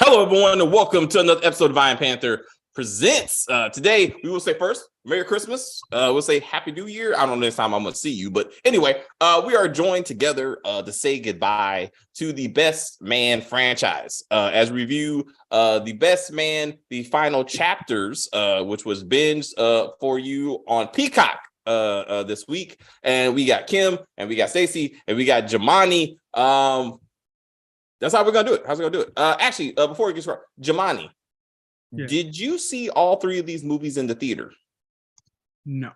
Hello, everyone, and welcome to another episode of Vine Panther Presents. Today, we will say first, Merry Christmas. We'll say Happy New Year. I don't know this time I'm going to see you, but anyway, we are joined together to say goodbye to the Best Man franchise. As we review the Best Man, the final chapters, which was binged for you on Peacock this week. And we got Kim, and we got Stacey, and we got Jamani. That's how we're gonna do it. How's we gonna do it? Actually, before we get started, Jamani, did you see all three of these movies in the theater? No,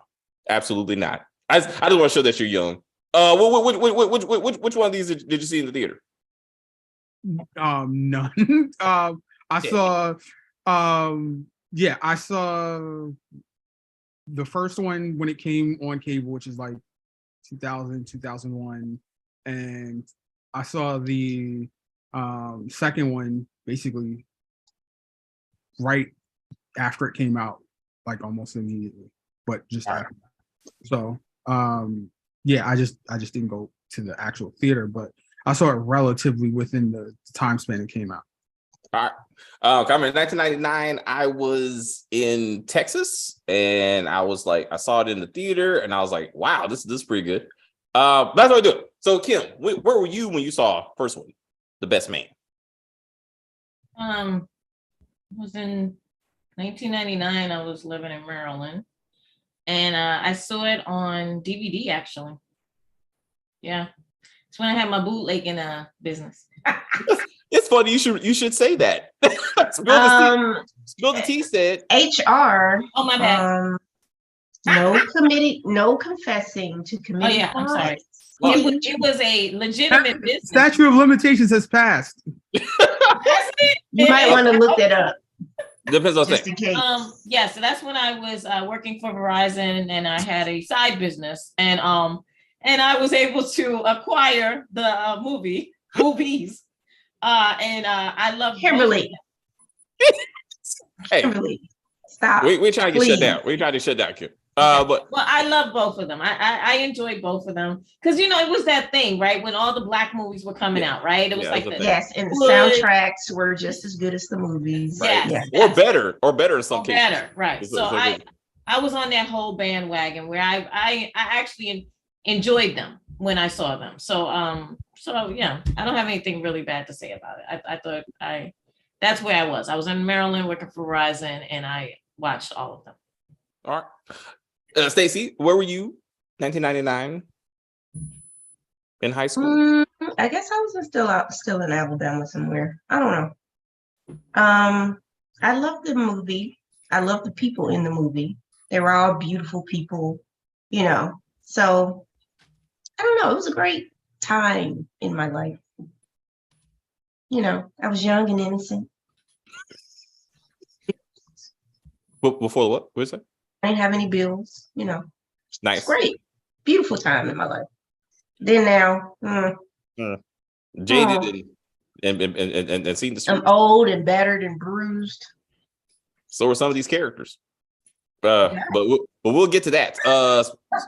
absolutely not. I just want to show that you're young. Which one of these did you see in the theater? None. I saw. I saw the first one when it came on cable, which is like 2000, 2001, and I saw the second one basically right after it came out, like almost immediately, but just after. So I just didn't go to the actual theater, but I saw it relatively within the time span it came out. All right. I'm in 1999. I was in Texas, and I saw it in the theater, and I was like, wow, this is pretty good. That's what I do. So, Kim, where were you when you saw first one, The Best Man? It was in 1999. I was living in Maryland, and I saw it on DVD. Actually, yeah, it's when I had my bootlegging business. It's funny. You should say that. Spill the tea. Said HR. Oh, my bad. No confessing to committing. Oh yeah, I'm sorry. It was a legitimate business. Statute of limitations has passed. You might want to look that up. Depends on just in case. So that's when I was working for Verizon, and I had a side business, and I was able to acquire the movies, and I love Kimberly. Hey, Kimberly, stop. We're trying to get shut down. We're trying to shut down, Kim. But I love both of them. I enjoyed both of them because it was that thing, right? When all the Black movies were coming out, right? It was and the soundtracks were just as good as the movies, right? Yes. Or better in some cases. Better, right? So I was on that whole bandwagon where I actually enjoyed them when I saw them. So yeah, I don't have anything really bad to say about it. I thought that's where I was. I was in Maryland working for Verizon, and I watched all of them. All right. Stacey, where were you? 1999 in high school? I guess I was still in Alabama somewhere. I don't know. I love the movie. I love the people in the movie. They were all beautiful people, So I don't know. It was a great time in my life. I was young and innocent. Before what? What is that? I didn't have any bills, Nice. It's great. Beautiful time in my life. Then now, jaded and seen the streets. I'm old and battered and bruised. So are some of these characters. But we'll get to that.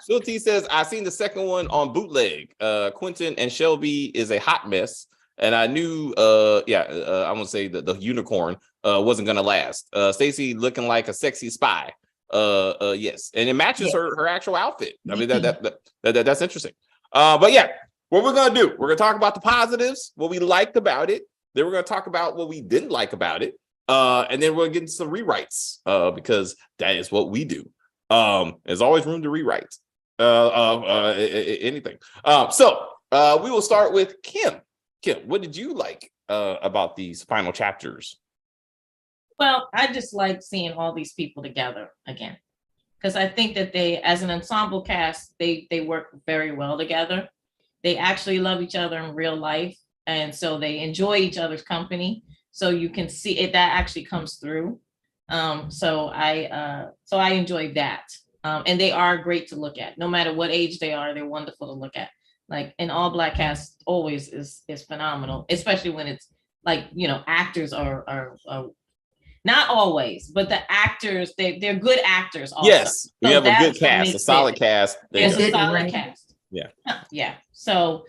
Phil T says, I seen the second one on bootleg. Quentin and Shelby is a hot mess. And I knew, I'm gonna say that the unicorn wasn't gonna last. Stacey looking like a sexy spy. Yes, and it matches her actual outfit. I mean that's interesting. But yeah, what we're gonna do, we're gonna talk about the positives, what we liked about it. Then we're gonna talk about what we didn't like about it. And then we're gonna get into some rewrites, because that is what we do. There's always room to rewrite anything. So we will start with Kim. Kim, what did you like about these final chapters? Well, I just like seeing all these people together again, because I think that they, as an ensemble cast, they work very well together. They actually love each other in real life, and so they enjoy each other's company. So you can see it, that actually comes through. So I enjoyed that, and they are great to look at. No matter what age they are, they're wonderful to look at. Like an all Black cast always is phenomenal, especially when it's like actors are not always, but the actors, they're good actors also. Yes, we have a good cast, a solid cast. There's a solid cast. Yeah. Yeah. So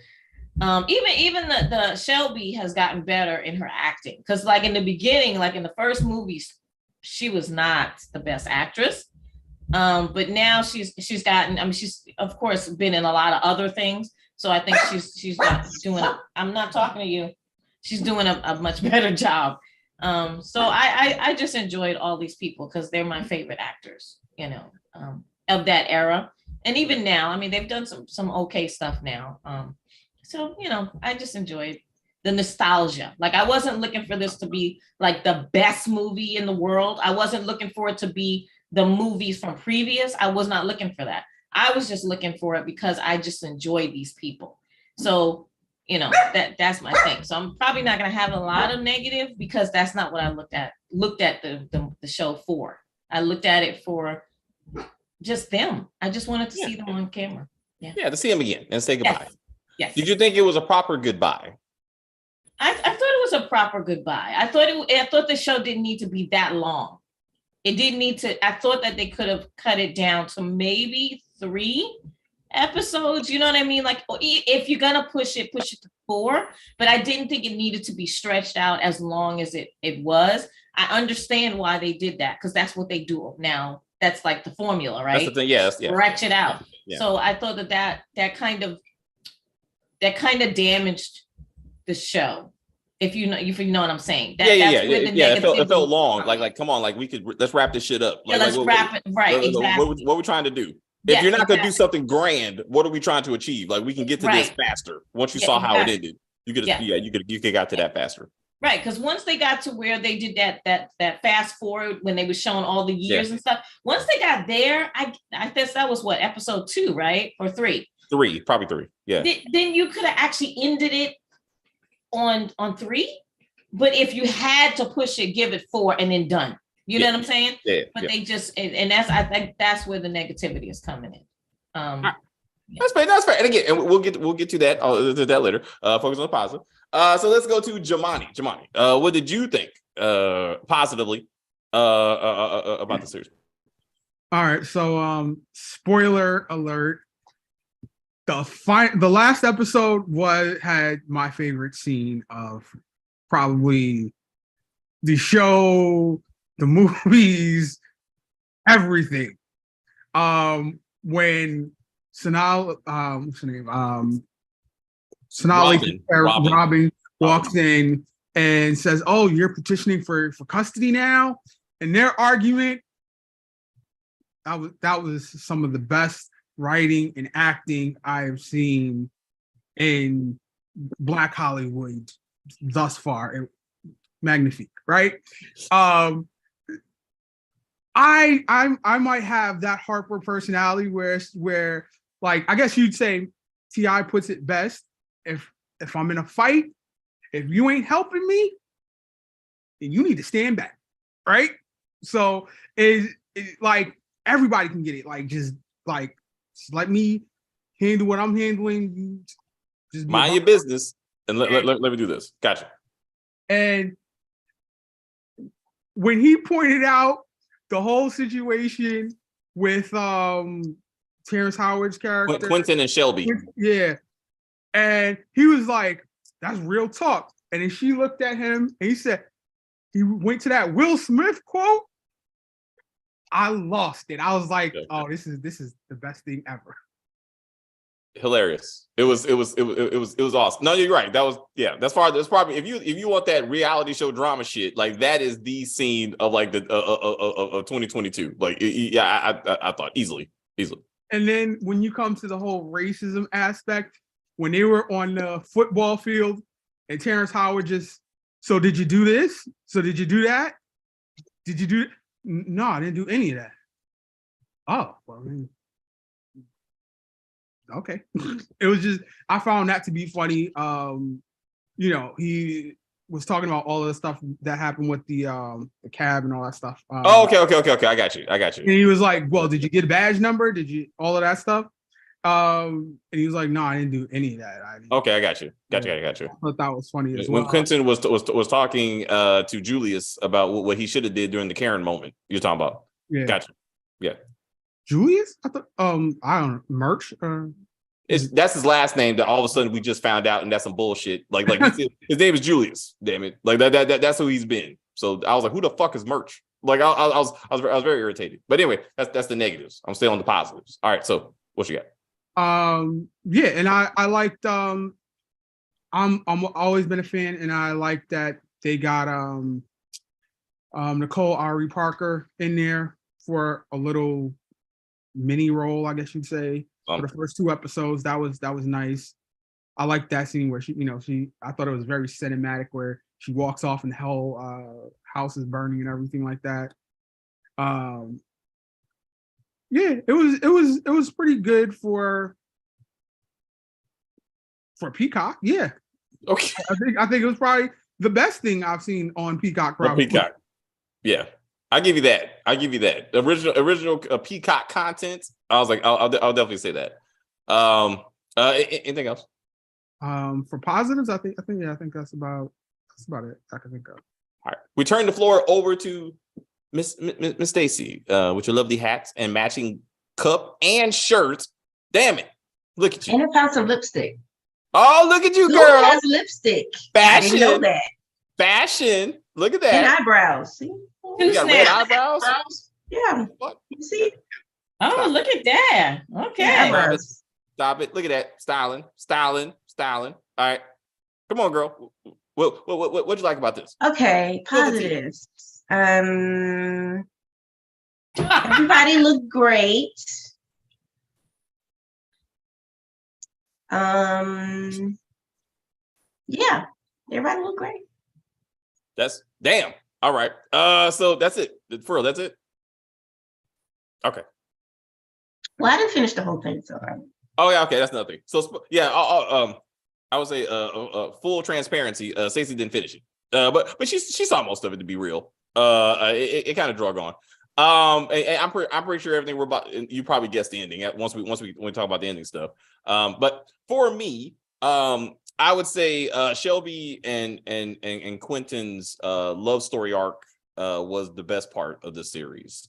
Even the Shelby has gotten better in her acting, because like in the beginning, like in the first movies, she was not the best actress. But now she's gotten, I mean, she's of course been in a lot of other things. So I think she's not doing I'm not talking to you. She's doing a much better job. So I just enjoyed all these people because they're my favorite actors, of that era. And even now, I mean, they've done some okay stuff now. So, I just enjoyed the nostalgia. Like, I wasn't looking for this to be like the best movie in the world. I wasn't looking for it to be the movies from previous. I was not looking for that. I was just looking for it because I just enjoy these people. So, that's my thing. So I'm probably not going to have a lot of negative because that's not what I looked at the show for. I looked at it for just them. I just wanted to see them on camera. Yeah, to see them again and say goodbye. Yes. Did you think it was a proper goodbye? I thought it was a proper goodbye. I thought the show didn't need to be that long. It didn't need to. I thought that they could have cut it down to maybe 3 episodes. You know what I mean? Like, if you're gonna push it to 4. But I didn't think it needed to be stretched out as long as it was. I understand why they did that because that's what they do now. That's like the formula, right? That's the thing. Yes. Yeah. Stretch it out. Yeah. So I thought that kind of damaged the show. If you know what I'm saying. It felt long. Like, come on, like let's wrap this shit up. Like, let's wrap it. Right. Exactly. What are we trying to do? If you're not going to do something grand, what are we trying to achieve? Like, we can get to this faster. Once you saw how it ended, you could got to that faster. Right, because once they got to where they did that fast forward when they were showing all the years and stuff. Once they got there, I guess that was what, episode 2, right, or 3? 3, probably 3. Yeah. Then you could have actually ended it on 3, but if you had to push it, give it 4 and then done. You know what I'm saying? Yeah. But they just, and I think that's where the negativity is coming in. That's fair. And again, we'll get to that later. Focus on the positive. So let's go to Jamani. Jamani, what did you think positively about the series? All right, so spoiler alert. The last episode had my favorite scene of probably the show, the movies, everything. When Sonali, what's her name? Sonali Robin walks in and says, "Oh, you're petitioning for custody now," and their argument. That was some of the best writing and acting I have seen in Black Hollywood thus far. Magnifique, right? I might have that Harper personality where like, I guess you'd say T.I. puts it best. If I'm in a fight, if you ain't helping me, then you need to stand back, right? So it like everybody can get it. Like just let me handle what I'm handling. Just mind your business and let me do this. Gotcha. And when he pointed out the whole situation with Terrence Howard's character, Quentin and Shelby, and he was like, "That's real talk." And then she looked at him and he went to that Will Smith quote. I lost it. I was like, "Oh, this is the best thing ever." Hilarious. It was awesome. No, you're right. That's probably if you want that reality show drama shit, like that is the scene of like the of 2022. Like I thought easily. And then when you come to the whole racism aspect, when they were on the football field and Terrence Howard so did you do this? So did you do that? Did you do it? No, I didn't do any of that. Oh, well, I mean, okay. It was just, I found that to be funny. He was talking about all of the stuff that happened with the cab and all that stuff. Okay. I got you. And he was like, "Well, did you get a badge number? Did you all of that stuff?" And he was like, "No, I didn't do any of that." Okay, I got you. I thought that was funny as when well. Quentin was talking to Julius about what he should have did during the Karen moment. You're talking about. Yeah. Gotcha. Yeah. Julius? I thought I don't know, Merch. That's his last name that all of a sudden we just found out, and that's some bullshit. Like his name is Julius. Damn it! Like that's who he's been. So I was like, who the fuck is Merch? Like I was very irritated. But anyway, that's the negatives. I'm still on the positives. All right, so what you got? Yeah, and I liked I'm always been a fan, and I like that they got Nicole Ari Parker in there for a little mini role, I guess you'd say, for the first 2 episodes. That was nice. I like that scene where I thought it was very cinematic, where she walks off and the whole house is burning and everything like that. Yeah, it was pretty good for Peacock. Yeah. Okay. I think it was probably the best thing I've seen on Peacock. Probably. Peacock. Yeah. I give you that. Original Peacock content. I was like, I'll definitely say that. Anything else? For positives, I think that's about it I can think of. All right. We turn the floor over to Miss Stacy, with your lovely hats and matching cup and shirt. Damn it. Look at you. And a pound of lipstick. Oh, look at you, Who girl. has lipstick? Fashion. I didn't know that. Fashion. Look at that. And eyebrows. See? You got red eyebrows? Yeah. What? You see? Oh, look at that. Okay. Eyebrows. Stop it. Look at that. Styling. All right. Come on, girl. What'd you like about this? Okay, positives. Everybody looked great. Yeah, everybody looked great. That's damn. All right. So that's it. For real, that's it. Okay. Well, I didn't finish the whole thing, so. Oh yeah. Okay, that's nothing. So yeah. I would say full transparency. Stacey didn't finish it. But she saw most of it, to be real. It kind of drug on. And I'm pretty sure everything we're about. You probably guessed the ending once we talk about the ending stuff. But for me, I would say Shelby and Quentin's love story arc was the best part of the series.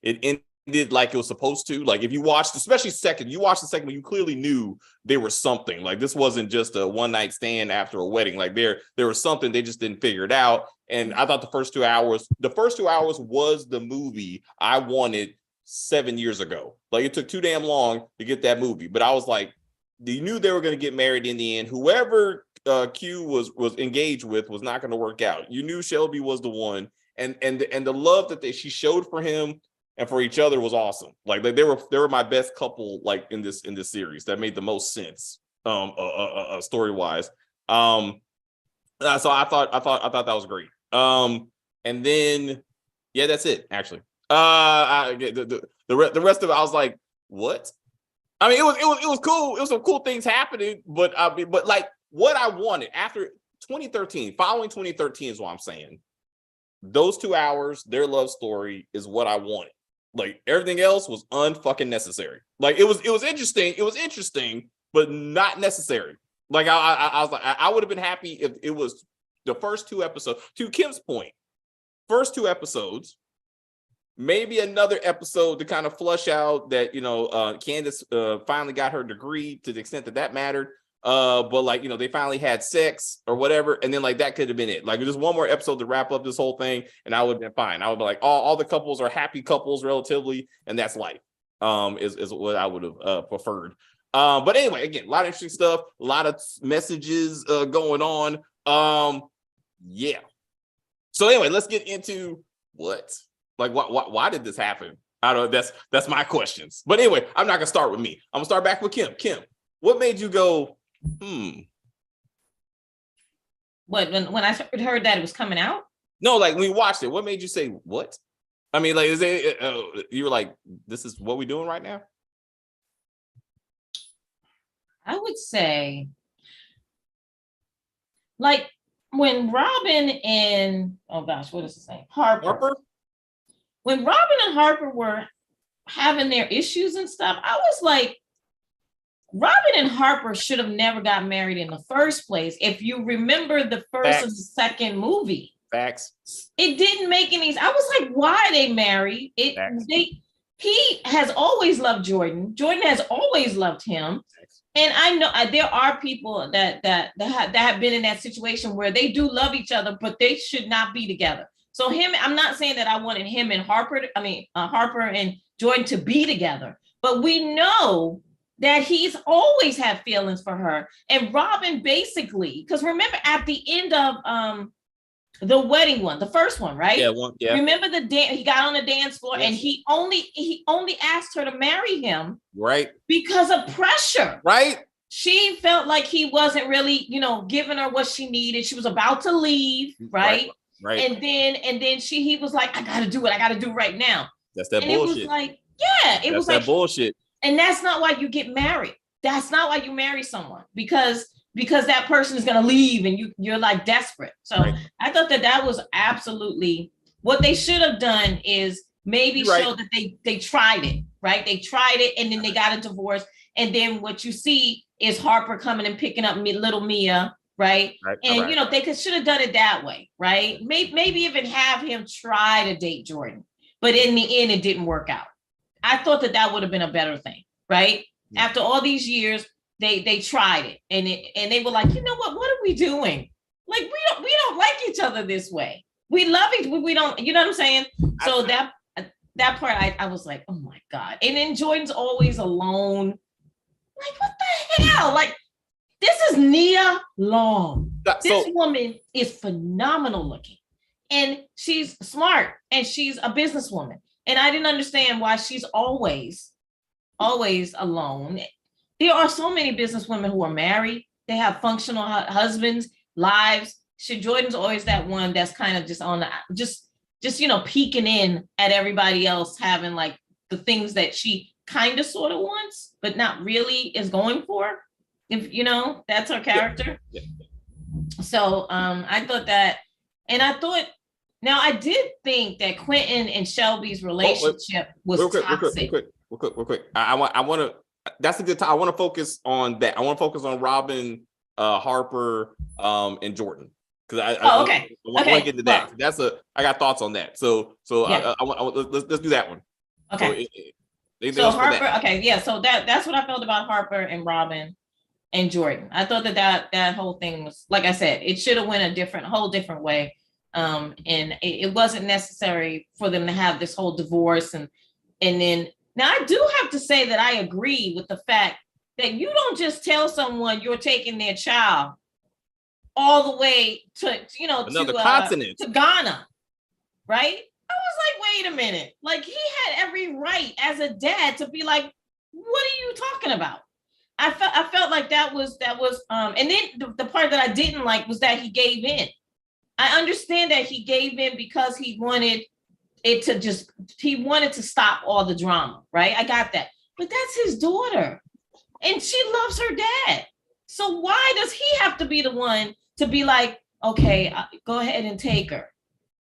It ended like it was supposed to. Like if you watched, especially you watched the second one, you clearly knew there was something. Like this wasn't just a one night stand after a wedding. Like there was something, they just didn't figure it out. And I thought the first 2 hours was the movie I wanted 7 years ago. Like it took too damn long to get that movie, but I was like, you knew they were going to get married in the end. Whoever Q was engaged with was not going to work out. You knew Shelby was the one, and the love that she showed for him and for each other was awesome. Like they were my best couple, like in this series. That made the most sense, story wise. So I thought that was great. And then yeah, that's it actually. The rest of it, I was like, what? I mean, it was cool. It was some cool things happening, but like what I wanted after 2013, following 2013 is what I'm saying. Those 2 hours, their love story is what I wanted. Like everything else was unfucking necessary. Like it was interesting. It was interesting, but not necessary. Like I was like, I would have been happy if it was the first 2 episodes. To Kim's point, first 2 episodes. Maybe another episode to kind of flush out that, Candace finally got her degree to the extent that mattered. But like, they finally had sex or whatever. And then like, that could have been it. Like just one more episode to wrap up this whole thing. And I would have been fine. I would be like, all the couples are happy couples relatively. And that's life, is what I would have preferred. But anyway, again, a lot of interesting stuff, a lot of messages going on. Yeah. So anyway, let's get into what? Like, why did this happen? I don't know. That's my questions. But anyway, I'm not gonna start with me. I'm gonna start back with Kim. Kim, what made you go, What, when I heard that it was coming out? No, like when you watched it, what made you say what? I mean, like, is it you were like, this is what we're doing right now? I would say, like, when Robin and what is his name? Harper. When Robin and Harper were having their issues and stuff, I was like, Robin and Harper should have never got married in the first place. If you remember the first and the second movie. Facts. It didn't make any sense. I was like, why are they married? He has always loved Jordan. Jordan has always loved him. And I know there are people that have been in that situation where they do love each other, but they should not be together. So I'm not saying that I wanted him and Harper and Jordan to be together, but we know that he's always had feelings for her. And Robin basically, because remember at the end of the wedding one, the first one, right? Yeah. Remember he got on the dance floor, yes. And he only asked her to marry him, right? Because of pressure, right? She felt like he wasn't really, giving her what she needed. She was about to leave, right? Right. And then he was like, I gotta do it. I gotta do it right now. That's that and bullshit. It was like, yeah, it was like that bullshit. And that's not why you get married. That's not why you marry someone, because that person is going to leave and you're like desperate. So right. I thought that was absolutely what they should have done, is maybe show that they tried it, right? They tried it and then they got a divorce. And then what you see is Harper coming and picking up little Mia, right? And, they should have done it that way, right? Maybe even have him try to date Jordan. But in the end, it didn't work out. I thought that would have been a better thing, right? Yeah. After all these years, they tried it and they were like, you know what are we doing? Like, we don't like each other this way. We love each, we don't, you know what I'm saying? So that part, I was like, oh my God. And then Jordan's always alone. Like, what the hell? Like, this is Nia Long. This woman is phenomenal looking. And she's smart and she's a businesswoman. And I didn't understand why she's always alone. There are so many businesswomen who are married. They have functional husbands, lives. Jordan's always that one that's kind of just on the, just peeking in at everybody else, having like the things that she kind of sort of wants, but not really is going for. If that's her character. Yeah. So I thought that, and I thought, now I did think that Quentin and Shelby's relationship was toxic. Real quick. I want to. That's a good time. I want to focus on that. I want to focus on Robin, Harper, and Jordan, because I want to get to that. I got thoughts on that. So yeah. Let's do that one. Okay. So Harper. Okay, yeah. So that's what I felt about Harper and Robin and Jordan. I thought that whole thing was, like I said, it should have went a whole different way. And it wasn't necessary for them to have this whole divorce and then. Now, I do have to say that I agree with the fact that you don't just tell someone you're taking their child all the way to another continent, to Ghana, right? I was like, wait a minute, like he had every right as a dad to be like, what are you talking about? I felt like that was and then the part that I didn't like was that he gave in. I understand that he gave in because he wanted to stop all the drama, right? I got that. But that's his daughter. And she loves her dad. So why does he have to be the one to be like, okay, go ahead and take her?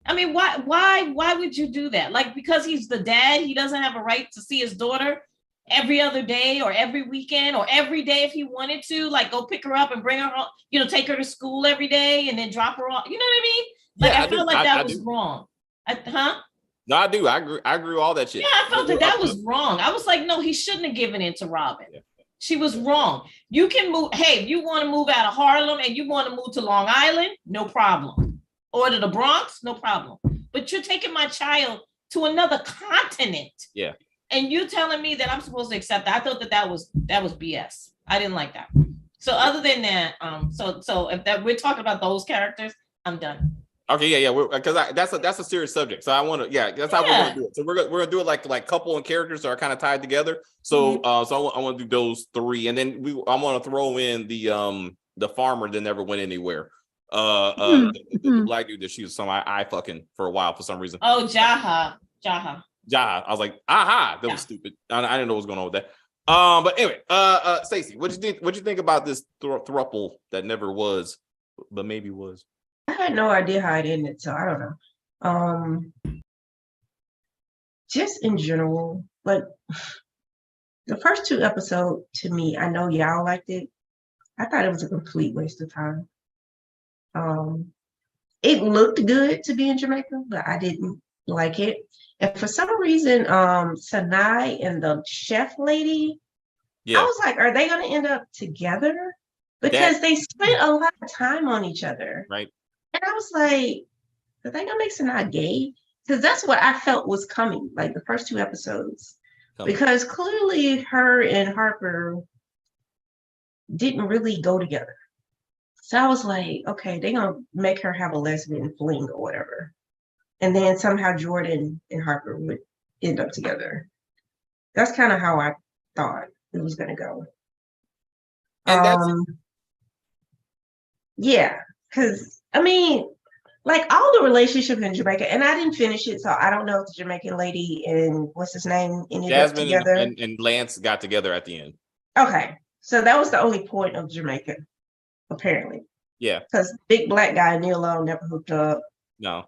I mean, why would you do that? Like, because he's the dad, he doesn't have a right to see his daughter every other day or every weekend or every day if he wanted to, like go pick her up and bring her home, take her to school every day and then drop her off. You know what I mean? Like, yeah, I feel like that was wrong. No, I do. I agree with all that shit. Yeah, I felt that was wrong. I was like, no, he shouldn't have given in to Robin. Yeah. She was wrong. You can move. Hey, if you want to move out of Harlem and you want to move to Long Island, no problem. Or to the Bronx, no problem. But you're taking my child to another continent. Yeah. And you telling me that I'm supposed to accept that. I thought that was BS. I didn't like that. So other than that, so if we're talking about those characters, I'm done. Okay, yeah, because that's a serious subject. So I want to, that's how we're going to do it. So we're gonna do it like couple and characters that are kind of tied together. So so I want to do those three, and then I want to throw in the farmer that never went anywhere. The black dude that she was eye fucking for a while for some reason. Oh, Jaha. I was like, that was stupid. I didn't know what was going on with that. But anyway, Stacey, what'd you think about this throuple that never was, but maybe was? I had no idea how it ended, so I don't know. Just in general, like the first two episodes, to me, I know y'all liked it. I thought it was a complete waste of time. It looked good to be in Jamaica, but I didn't like it. And for some reason, Sanai and the chef lady Yeah. I was like, are they going to end up together? Because they spent a lot of time on each other. Right. And I was like, are they going to make some not gay? Because that's what I felt was coming, like the first 2 episodes. Because clearly her and Harper didn't really go together. So I was like, okay, they're going to make her have a lesbian fling or whatever. And then somehow Jordan and Harper would end up together. That's kind of how I thought it was going to go. And that's yeah, because I mean, like all the relationships in Jamaica, and I didn't finish it, so I don't know if the Jamaican lady and what's his name ended up Jasmine together. and Lance got together at the end. Okay, so that was the only point of Jamaica, apparently. Yeah. Because big black guy Neil Long never hooked up. No.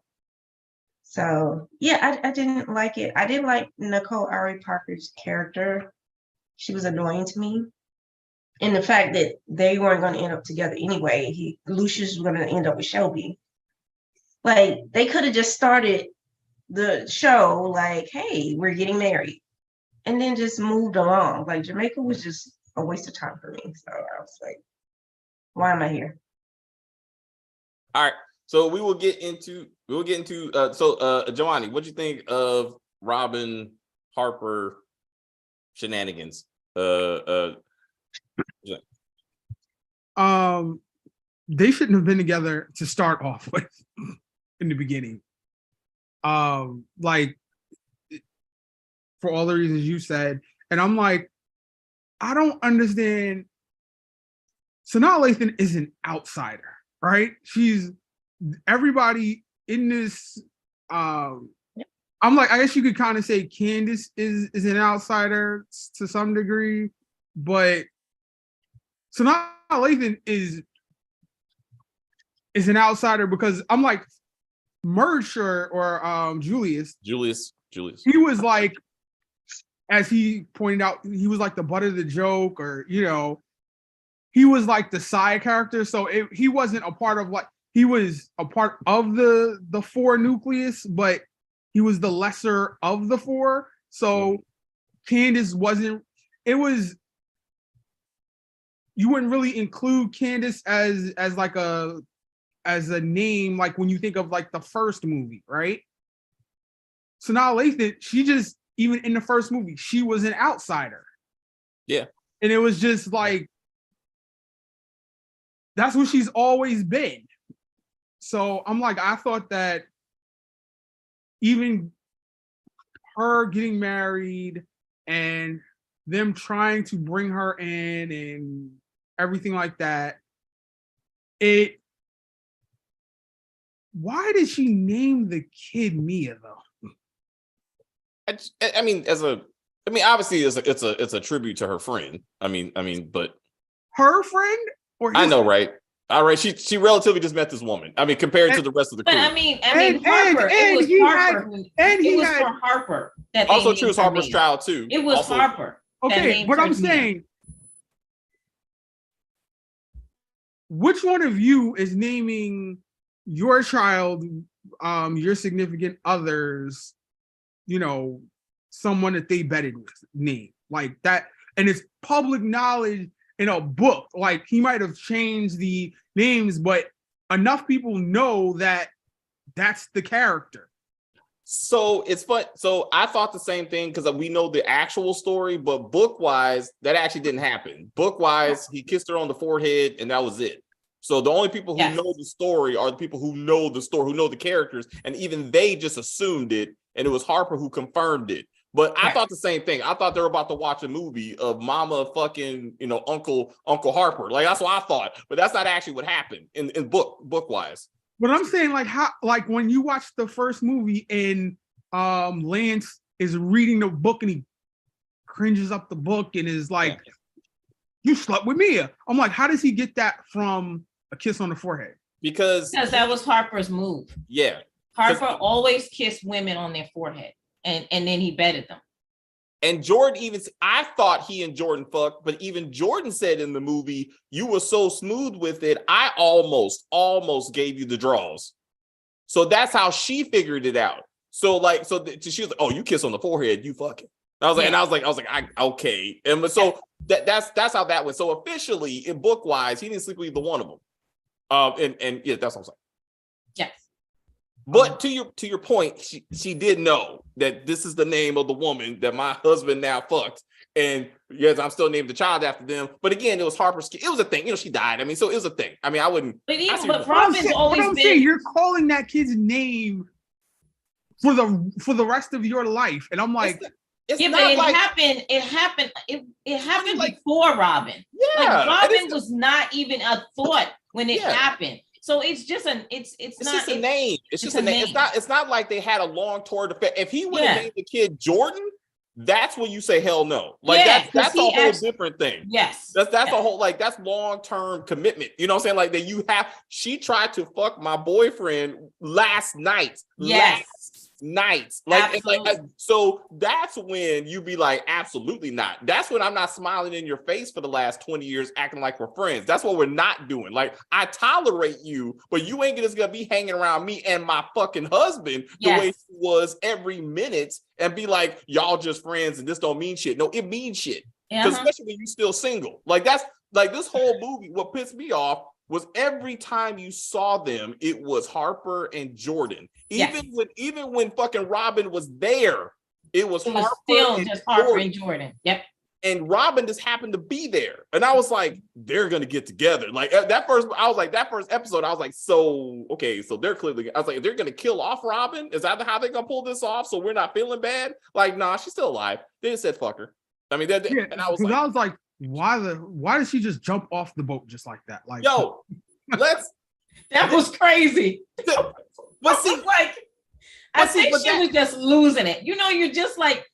So yeah, I didn't like it. I didn't like Nicole Ari Parker's character. She was annoying to me. And the fact that they weren't going to end up together anyway. Lucius was going to end up with Shelby. Like, they could have just started the show like, hey, we're getting married. And then just moved along. Like, Jamaica was just a waste of time for me. So I was like, why am I here? All right. So we will get into Giovanni, what do you think of Robin Harper shenanigans? They shouldn't have been together to start off with in the beginning. Like, for all the reasons you said, and I'm like, I don't understand. Sanaa Lathan is an outsider, right? She's everybody in this. I'm like, I guess you could kind of say Candace is an outsider to some degree, but Sanaa Lathan is an outsider because I'm like Mercer or Julius. He was like, as he pointed out, he was like the butt of the joke, or he was like the side character. So he wasn't a part of he was a part of the 4 nucleus, but he was the lesser of the 4. So Candace wasn't. It was. You wouldn't really include Candace as a name, like when you think of like the first movie, right? Sanaa Lathan, she just, even in the first movie, she was an outsider. Yeah. And it was just like, that's what she's always been. So I'm like, I thought that even her getting married and them trying to bring her in and everything like that, why did she name the kid Mia though? I mean, obviously it's a tribute to her friend. I mean, but her friend, or I know, right? All right, she relatively just met this woman. I mean, compared to the rest of the crew. But I mean, Harper. It was for Harper. That also true, it's Harper's child too. It was also, Harper. Okay, but I'm saying, which one of you is naming your child, your significant others, someone that they betted with name like that? And it's public knowledge in a book. Like, he might have changed the names, but enough people know that that's the character. So it's fun. So I thought the same thing because we know the actual story, but book-wise, that actually didn't happen. Book-wise, he kissed her on the forehead and that was it. So the only people who know the story are the people who know the story, who know the characters, and even they just assumed it, and it was Harper who confirmed it. But I thought the same thing. I thought they were about to watch a movie of Mama fucking, Uncle Harper. Like, that's what I thought. But that's not actually what happened in book-wise. But I'm saying, like when you watch the first movie and Lance is reading the book and he cringes up the book and is like, you slept with Mia. I'm like, how does he get that from a kiss on the forehead? Because that was Harper's move. Yeah. Harper always kissed women on their forehead, and then he betted them. And Jordan I thought he and Jordan fucked, but even Jordan said in the movie, you were so smooth with it, I almost gave you the draws. So that's how she figured it out. So she was like, oh, you kiss on the forehead, you fucking. Okay. And so that's how that went. So officially, in book wise, he didn't sleep with either one of them. And yeah, that's what I'm saying. Yes. But to your point, she did know that this is the name of the woman that my husband now fucked. And yes, I'm still named the child after them. But again, it was Harper's kid. It was a thing. You know, she died. I mean, so it was a thing. I mean, I wouldn't. But Robin's always I'm been. saying, you're calling that kid's name for the rest of your life, and I'm like, it's yeah, not but it like, happened. It happened like, before Robin. yeah, Like Robin was not even a thought when it Yeah. happened. So it's just it's not just a name. It's just a name. It's not like they had a long tour to fit. If he would have named the kid Jordan, that's when you say hell no. Like Yeah, that's a whole different thing. Yes. That's a whole, like, that's long-term commitment. You know what I'm saying? Like, that she tried to fuck my boyfriend last night. Yes. Like, Absolutely. so that's when you be like, absolutely not. That's when I'm not smiling in your face for the last 20 years acting like we're friends. That's what we're not doing. Like, I tolerate you, but you ain't just gonna be hanging around me and my fucking husband the way he was every minute and be like, y'all just friends and this don't mean shit. No, it means shit. Because especially when you still single. Like, that's like this whole movie, what pissed me off was every time you saw them, it was Harper and Jordan. Even when fucking Robin was there, it was Harper and Jordan. Yep. And Robin just happened to be there. And I was like, they're gonna get together. Like that first episode, I was like, so okay, so they're clearly, I was like, they're gonna kill off Robin? Is that how they're gonna pull this off? So we're not feeling bad? Like, nah, she's still alive. They just said fuck her. I mean, and I was like, why did she just jump off the boat just like that? Like, yo, that was crazy. But see, I think she was just losing it. You know, you're just like,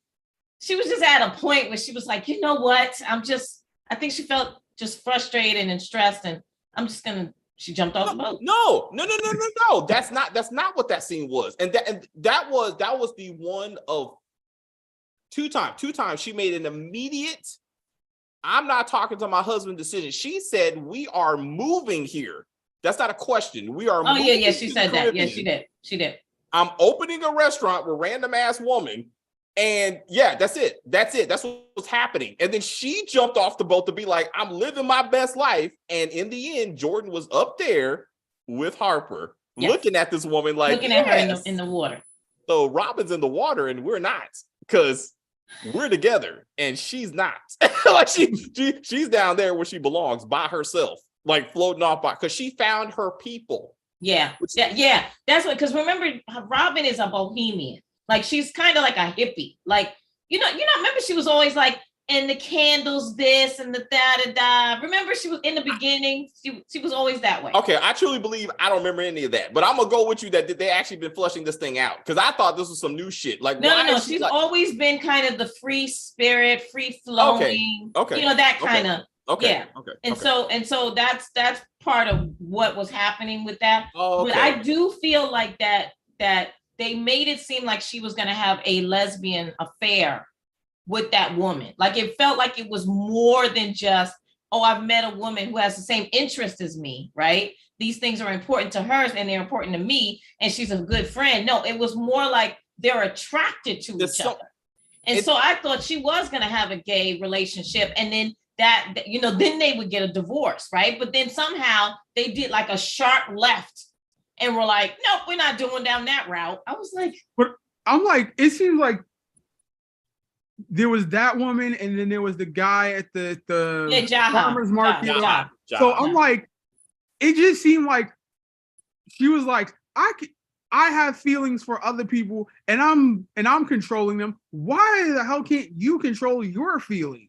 she was just at a point where she was like, you know what? I think she felt just frustrated and stressed, and she jumped off the boat. No. That's not what that scene was. And that was the one of two times she made an immediate, I'm not talking to my husband decision. She said, we are moving here. That's not a question. We are moving. Yeah, she said that. Yeah, she did. I'm opening a restaurant with random ass woman. And yeah, that's it. That's what was happening. And then she jumped off the boat to be like, I'm living my best life. And in the end, Jordan was up there with Harper, looking at this woman like, looking at her in the water. So Robin's in the water and we're not, because we're together and she's not. Like she's down there where she belongs by herself, like floating off because she found her people. Yeah. That's what, because remember, Robin is a bohemian. Like, she's kind of like a hippie. Like, remember she was always like, and the candles this and the da-da-da. Remember she was in the beginning, she was always that way. Okay, I truly believe I don't remember any of that, but I'm gonna go with you that they actually been flushing this thing out, because I thought this was some new shit. Like, no, she's always been kind of the free spirit, free flowing, okay. That kind of. Okay. Yeah. Okay. So that's part of what was happening with that. Oh, okay. But I do feel like that they made it seem like she was going to have a lesbian affair with that woman. Like, it felt like it was more than just, oh, I've met a woman who has the same interest as me, right? These things are important to her and they're important to me, and she's a good friend. No, it was more like they're attracted to each other. And so I thought she was going to have a gay relationship, and then then they would get a divorce, right? But then somehow they did like a sharp left and were like, nope, we're not doing down that route. I was like, but I'm like, it seems like there was that woman, and then there was the guy at the farmer's market. So I'm like, it just seemed like she was like, I have feelings for other people, and I'm controlling them. Why the hell can't you control your feelings?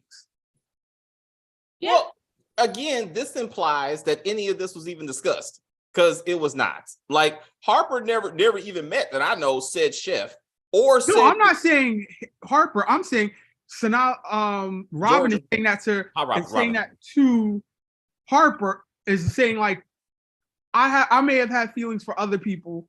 Yeah. Well, again, this implies that any of this was even discussed, because it was not. Like, Harper never even met, that I know, said chef or said. No, I'm not saying Harper. I'm saying Robin Jordan is saying that to saying that to Harper, is saying like, I may have had feelings for other people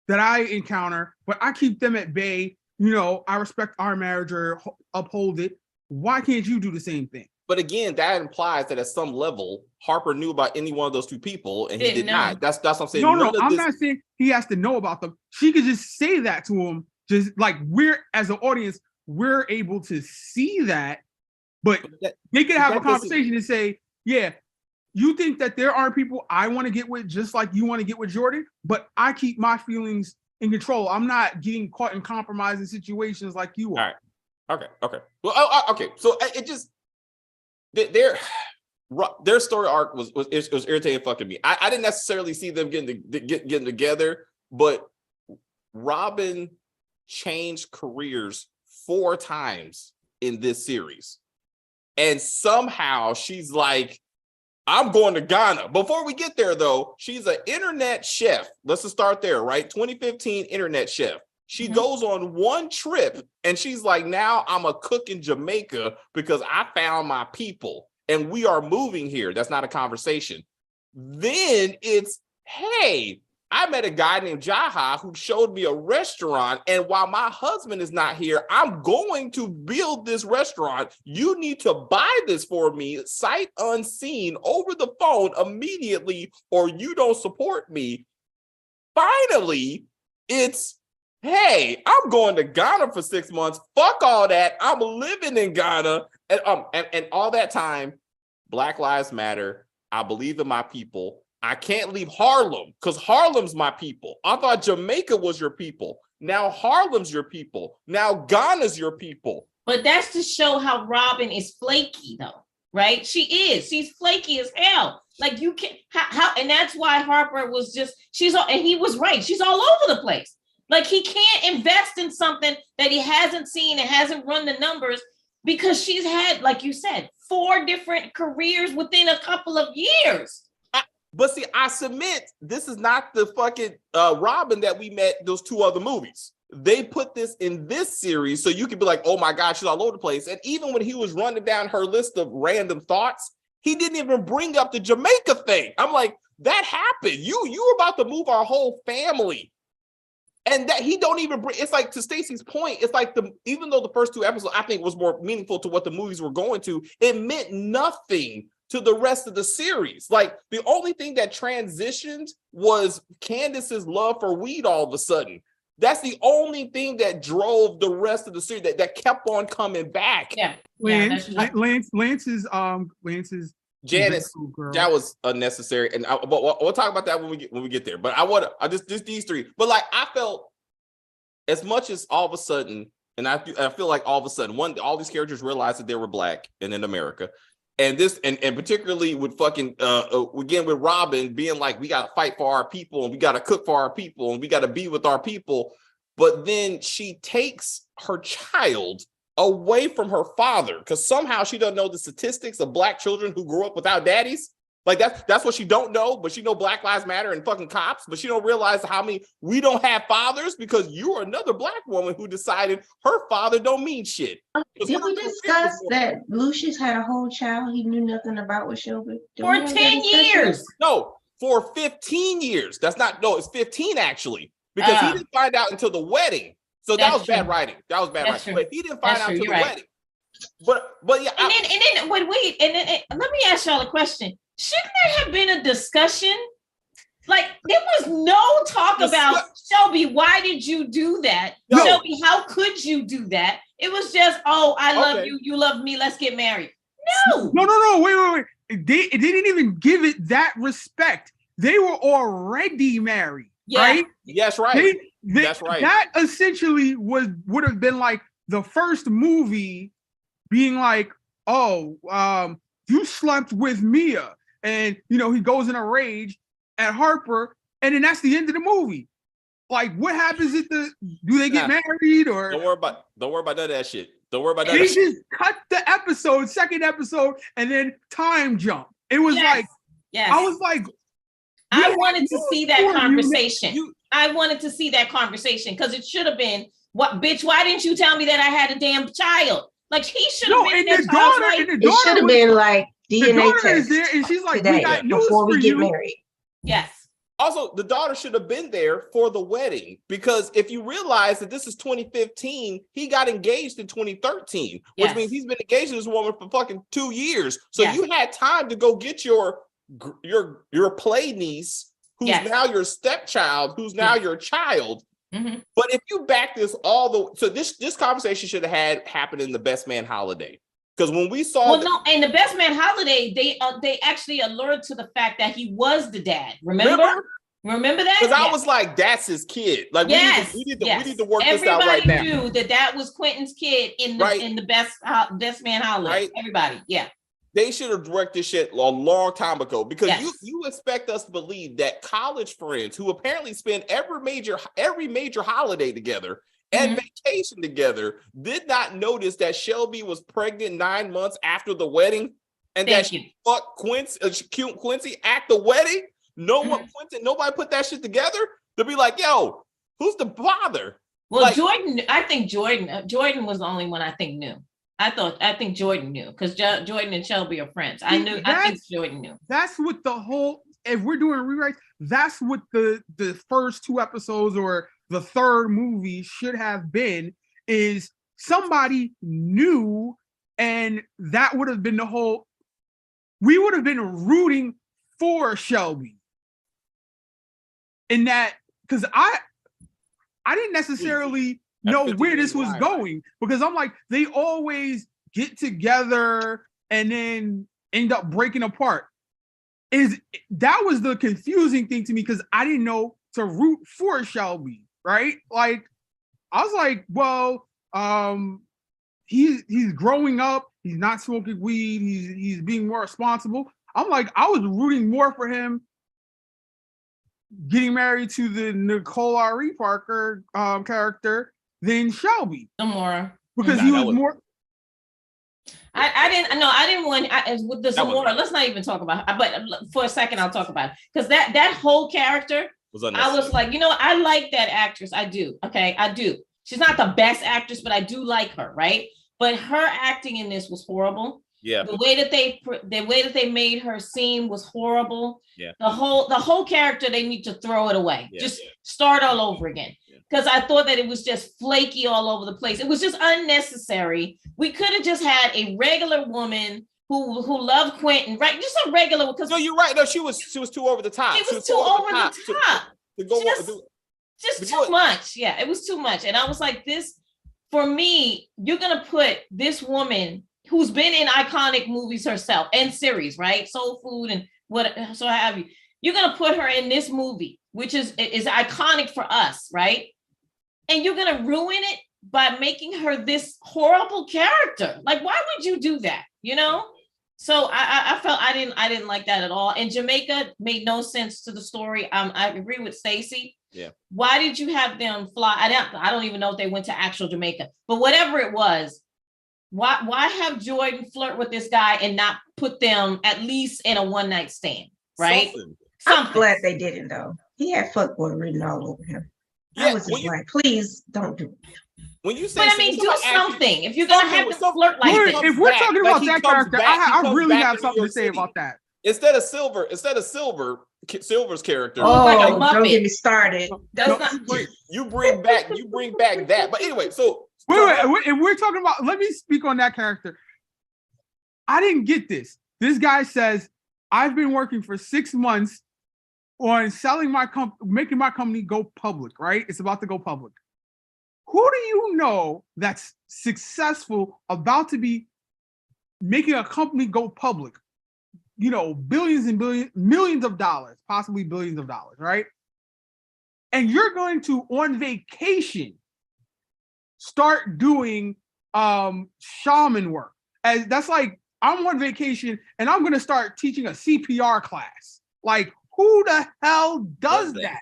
that I encounter, but I keep them at bay. I respect our marriage or uphold it. Why can't you do the same thing? But again, that implies that at some level, Harper knew about any one of those two people, and he did not. That's what I'm saying. No, I'm not saying he has to know about them. She could just say that to him, just like, we're, as an audience, we're able to see that, but That- they could have a that doesn't- conversation and say, yeah, you think that there are people I want to get with just like you want to get with Jordan, but I keep my feelings in control. I'm not getting caught in compromising situations like you are. All right. Okay. Well, okay. So it just their story arc was irritating fucking me. I didn't necessarily see them getting together, but Robin changed careers 4 times in this series, and somehow she's like, I'm going to Ghana. Before we get there, though, she's an internet chef. Let's just start there, right? 2015 internet chef. She goes on one trip and she's like, now I'm a cook in Jamaica because I found my people and we are moving here. That's not a conversation. Then it's, hey, I met a guy named Jaha who showed me a restaurant. And while my husband is not here, I'm going to build this restaurant. You need to buy this for me, sight unseen, over the phone immediately, or you don't support me. Finally, it's, hey, I'm going to Ghana for 6 months. Fuck all that. I'm living in Ghana. And all that time, Black Lives Matter. I believe in my people. I can't leave Harlem because Harlem's my people. I thought Jamaica was your people. Now Harlem's your people. Now Ghana's your people. But that's to show how Robin is flaky, though, right? She is. She's flaky as hell. Like you can't. How? And that's why Harper was just. And he was right. She's all over the place. Like he can't invest in something that he hasn't seen and hasn't run the numbers because she's had, like you said, 4 different careers within a couple of years. But see, I submit this is not the fucking Robin that we met those 2 other movies. They put this in this series so you could be like, oh my God, she's all over the place. And even when he was running down her list of random thoughts, he didn't even bring up the Jamaica thing. I'm like, that happened. You were about to move our whole family. And that he don't even bring, it's like, to Stacey's point, it's like even though the first 2 episodes I think was more meaningful to what the movies were going to, it meant nothing to the rest of the series. Like the only thing that transitioned was Candace's love for weed all of a sudden. That's the only thing that drove the rest of the series that kept on coming back. Yeah. Lance's Janice, that was unnecessary, and we'll talk about that when we get there. But I just these 3. But like I felt as much as all of a sudden, and I feel like all of a sudden, all these characters realized that they were Black and in America. And this, and particularly with fucking again with Robin being like, we gotta fight for our people and we gotta cook for our people and we gotta be with our people. But then she takes her child away from her father because somehow she doesn't know the statistics of Black children who grew up without daddies. Like that's what she don't know, but she know Black Lives Matter and fucking cops, but she don't realize how many we don't have fathers because you're another Black woman who decided her father don't mean shit. Did we discuss that Lucius had a whole child he knew nothing about with Shelby? For 10 years. No, for 15 years. It's 15 actually, because he didn't find out until the wedding. So that was bad writing. That was bad writing. But he didn't find out until the wedding. But yeah. And then let me ask y'all a question. Shouldn't there have been a discussion? Like there was no talk about Shelby. Why did you do that? No. Shelby, how could you do that? It was just, oh, I love you. You love me. Let's get married. No. No. Wait. They didn't even give it that respect. They were already married, right? Yes, right. That's right. That essentially would have been like the first movie being like, oh, you slept with Mia. And, he goes in a rage at Harper. And then that's the end of the movie. Like, what happens do they get married or? Don't worry about none of that shit. Don't worry about that. They just cut the second episode, and then time jump. It was I was like, I wanted to see that conversation. I wanted to see that conversation because it should have been, what, bitch, why didn't you tell me that I had a damn child? Like, he should have been there. It should have been like DNA test there, and she's like, today, we got news before we for get you. married. Yes. Also, the daughter should have been there for the wedding because if you realize that this is 2015, he got engaged in 2013, which means he's been engaged to this woman for fucking 2 years. So you had time to go get your play niece, who's now your stepchild, who's now your child, Mhm. But if you back this so this conversation should have happened in the Best Man Holiday. Because when we saw Well, no, and the Best Man Holiday, they actually alerted to the fact that he was the dad. Remember that? Because I Yes. was like, that's his kid. Like Yes, we need yes. to work this out right Everybody now. knew that was Quentin's kid in the Right. in the Best Man Holiday. Right. Everybody, yeah. They should have directed this shit a long time ago, because Yes. you expect us to believe that college friends who apparently spend every major holiday together and Mhm. vacation together did not notice that Shelby was pregnant 9 months after the wedding, and that Thank you. she fucked Quincy at the wedding. Mm-hmm. Nobody put that shit together to be like, yo, who's the father? Well, Like- Jordan, I think Jordan was the only one I think knew. I think Jordan knew, because Jordan and Shelby are friends. I think Jordan knew. That's what the whole, if we're doing rewrites, that's what the first 2 episodes or the third movie should have been, is somebody knew, and that would have been the whole, we would have been rooting for Shelby. In that, because I didn't necessarily know 50 where this years was wide. going, because I'm like, they always get together and then end up breaking apart. That was the confusing thing to me, because I didn't know to root for Shelby, right? Like, I was like, well, he's growing up, he's not smoking weed, he's being more responsible. I'm like, I was rooting more for him getting married to the Nicole R.E. Parker character than Shelby, Zamora. because Nah, he that was was- more. I didn't want with the That was- Zamora. Let's not even talk about it, but for a second I'll talk about it, because that whole character, Was I unnecessary. was like, I like that actress. I do. Okay, I do. She's not the best actress, but I do like her, right? But her acting in this was horrible. Yeah. The way that they made her seem was horrible. Yeah. The whole character, they need to throw it away. Yeah, Just yeah. start all over again. Yeah. Because I thought that it was just flaky all over the place. It was just unnecessary. We could have just had a regular woman who loved Quentin, right? Just a regular, because No, you're right. No, she was too over the top. it was too over the top. To go Just Because- too much. Yeah, it was too much. And I was like, this, for me, you're gonna put this woman who's been in iconic movies herself and series, right? Soul Food and what so have you. You're gonna put her in this movie, which is iconic for us, right? And you're gonna ruin it by making her this horrible character. Like, why would you do that? So I felt I didn't like that at all. And Jamaica made no sense to the story. I agree with Stacey. Yeah. Why did you have them fly? I don't even know if they went to actual Jamaica, but whatever it was, why have Jordan flirt with this guy and not put them at least in a one-night stand, right? I'm Something. glad they didn't though. He had fuckboy written all over him. Yeah, I was when just you- like, please don't do it. When you say But I mean, do somebody actually- something. If you're gonna have them flirt like Wait, this, if we're back, talking like about he that comes character, back- he I comes really back have to something New to say York about that. instead of Silver's character. Oh, like a Oh, Muppet. don't get me started. that's No, not. you bring back that. But anyway, so Wait, if we're talking about, let me speak on that character. I didn't get this. This guy says, I've been working for 6 months on selling my making my company go public, right? It's about to go public. Who do you know that's successful, about to be making a company go public? Billions and billions, millions of dollars, possibly billions of dollars, right? And you're going to, on vacation, start doing shaman work. As that's like, I'm on vacation and I'm going to start teaching a CPR class. Like, who the hell does that?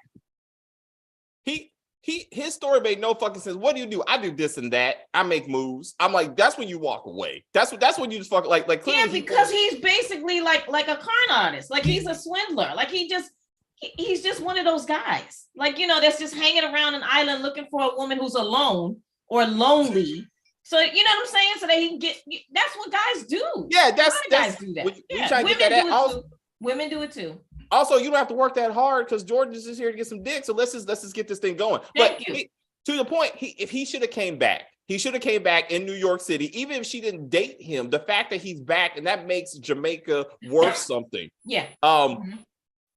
His story made no fucking sense. What do? I do this and that. I make moves. I'm like, that's when you walk away. That's when you just fuck like clearly. Yeah, because he's basically like a con artist. Like, he's a swindler. Like, he's just one of those guys. Like, that's just hanging around an island looking for a woman who's alone or lonely. So, you know what I'm saying? So that he can get. That's what guys do. Yeah, A lot that's of guys do that. when you Yeah, try to women get that do it also, too. Women do it too. also, you don't have to work that hard because Jordan is just here to get some dick. So let's just get this thing going. Thank But you. to the point, if he should have came back, he should have came back in New York City. Even if she didn't date him, the fact that he's back and that makes Jamaica worth something. Yeah.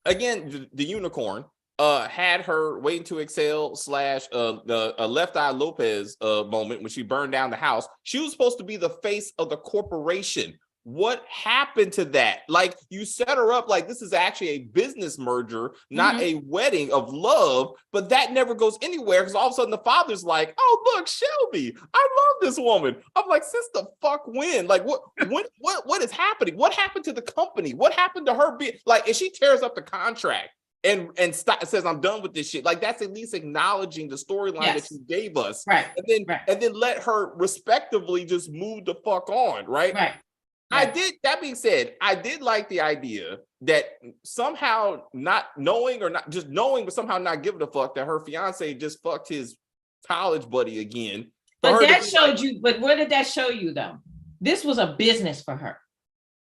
Again, the unicorn. had her waiting to exhale / the Left Eye Lopez moment when she burned down the house. She was supposed to be the face of the corporation. What happened to that? Like, you set her up like this is actually a business merger, not a wedding of love, but that never goes anywhere because all of a sudden the father's like, oh, look, Shelby, I love this woman. I'm like, since the fuck when? Like, what is happening? What happened to the company? What happened to her being like, and she tears up the contract and says, I'm done with this shit. Like, that's at least acknowledging the storyline that you gave us. Right. And then let her respectively just move the fuck on, right? Right. That being said, I did like the idea that somehow not knowing or not just knowing, but somehow not giving a fuck that her fiance just fucked his college buddy again. But that showed you, but what did that show you though? This was a business for her.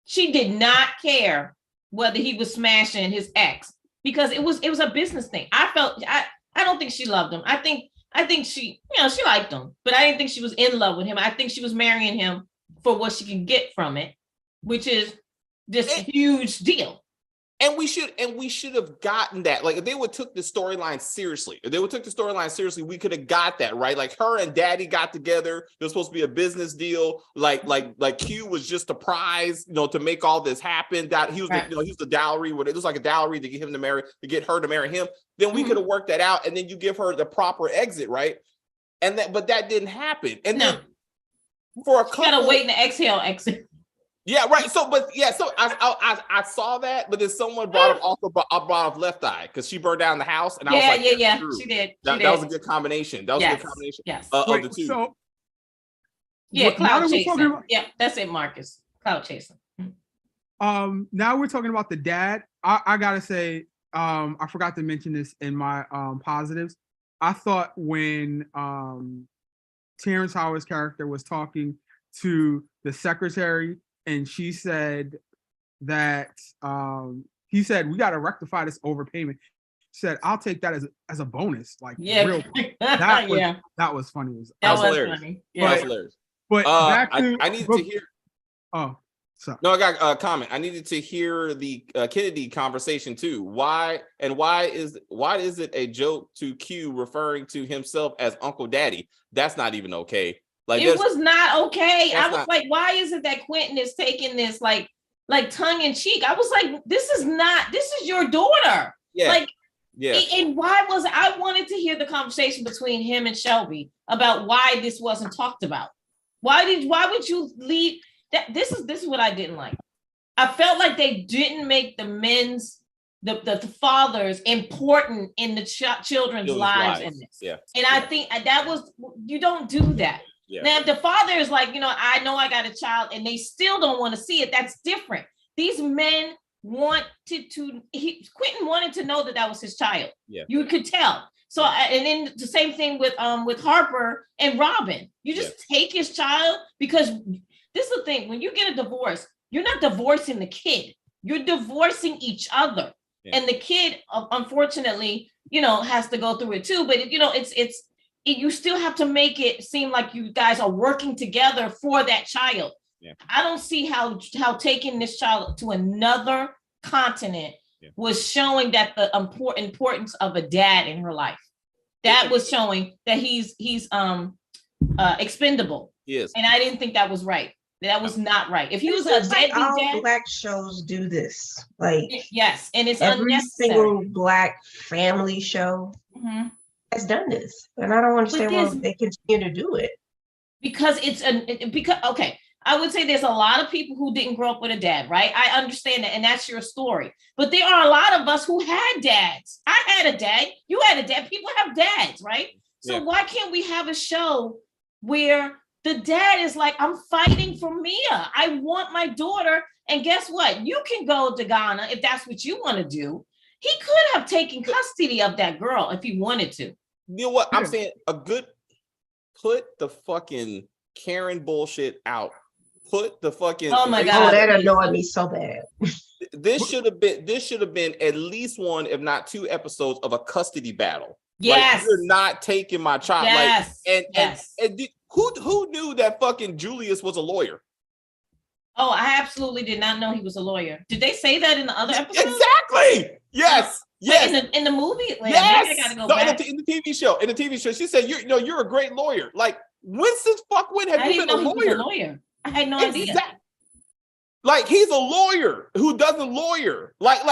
She did not care whether he was smashing his ex because it was a business thing. I don't think she loved him. I think she, she liked him, but I didn't think she was in love with him. I think she was marrying him for what she can get from it, which is this huge deal. And we should have gotten that. Like, if they would took the storyline seriously, we could have got that, right? Like, her and daddy got together. It was supposed to be a business deal. Like Q was just a prize, to make all this happen. That he was, he was the dowry. It was like a dowry to get her to marry him. Then we could have worked that out, and then you give her the proper exit, right? But that didn't happen. And then for a couple, gotta wait in the exit. Yeah, right. So I saw that, but then someone brought up Left Eye because she burned down the house, and I was like, true. She did. That was a good combination. That was a good combination. Yes. Of the two. So, cloud chasing. That's it, Marcus. Cloud chasing. Now we're talking about the dad. I gotta say, I forgot to mention this in my positives. I thought when Terrence Howard's character was talking to the secretary, and she said that he said, we got to rectify this overpayment. She said, I'll take that as a bonus. Like, real. That was funny. That was hilarious. Funny. Yeah. That was hilarious. But I needed to hear. Oh, sorry. No, I got a comment. I needed to hear the Kennedy conversation too. Why is it a joke to Q referring to himself as Uncle Daddy? That's not even okay. Like, it was not okay. I was like, why is it that Quentin is taking this like tongue in cheek? I was like, this is your daughter. Yeah. Like, yeah. And I wanted to hear the conversation between him and Shelby about why this wasn't talked about. Why would you leave that? This is what I didn't like. I felt like they didn't make the fathers important in the children's lives in this. Yeah. And I think that was, you don't do that. Yeah. Now, if the father is like, I know I got a child and they still don't want to see it, that's different. These men Quentin wanted to know that was his child. Yeah. You could tell. So, and then the same thing with Harper and Robin. You just take his child, because this is the thing. When you get a divorce, you're not divorcing the kid. You're divorcing each other. Yeah. And the kid, unfortunately, has to go through it too. But, you still have to make it seem like you guys are working together for that child. Yeah. I don't see how taking this child to another continent was showing that the importance of a dad in her life. That was showing that he's expendable. Yes. And I didn't think that was right. That was not right. If he was a deadbeat dad, Black shows do this. Like, yes, and it's every single Black family show has done this, and I don't understand why they continue to do it. Because okay, I would say there's a lot of people who didn't grow up with a dad, right? I understand that, and that's your story. But there are a lot of us who had dads. I had a dad. You had a dad. People have dads, right? So why can't we have a show where the dad is like, I'm fighting for Mia. I want my daughter. And guess what? You can go to Ghana if that's what you want to do. He could have taken custody of that girl if he wanted to. You know what? I'm saying put the fucking Karen bullshit out. Put the fucking. Oh my God. Oh, that annoyed me so bad. This should have been at least one, if not two episodes of a custody battle. Yes. Like, you're not taking my child. Yes. And who knew that fucking Julius was a lawyer? Oh, I absolutely did not know he was a lawyer. Did they say that in the other episode? Exactly. Yes. Yes. In the movie, like, Yes. maybe I gotta go No, back. in the TV show. In the TV show, she said, you're a great lawyer. Like, when since fuck when have I you didn't been a know he was a lawyer? lawyer. I had no idea. Exactly. Like, he's a lawyer who doesn't lawyer. Like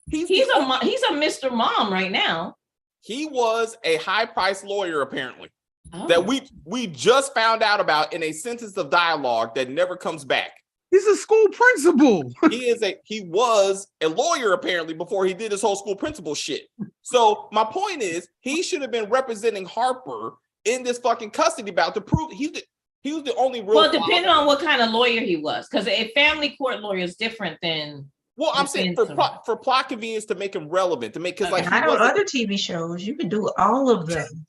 he's He's a Mr. Mom right now. he was a high-priced lawyer, apparently. Oh. That we just found out about in a sentence of dialogue that never comes back. He's a school principal. He was a lawyer apparently before he did his whole school principal shit. So my point is, he should have been representing Harper in this fucking custody bout to prove he was the only real. Well, depending on what kind of lawyer he was, because a family court lawyer is different than. Well, I'm saying for plot convenience to make him relevant, to make because like I know other TV shows, you can do all of them.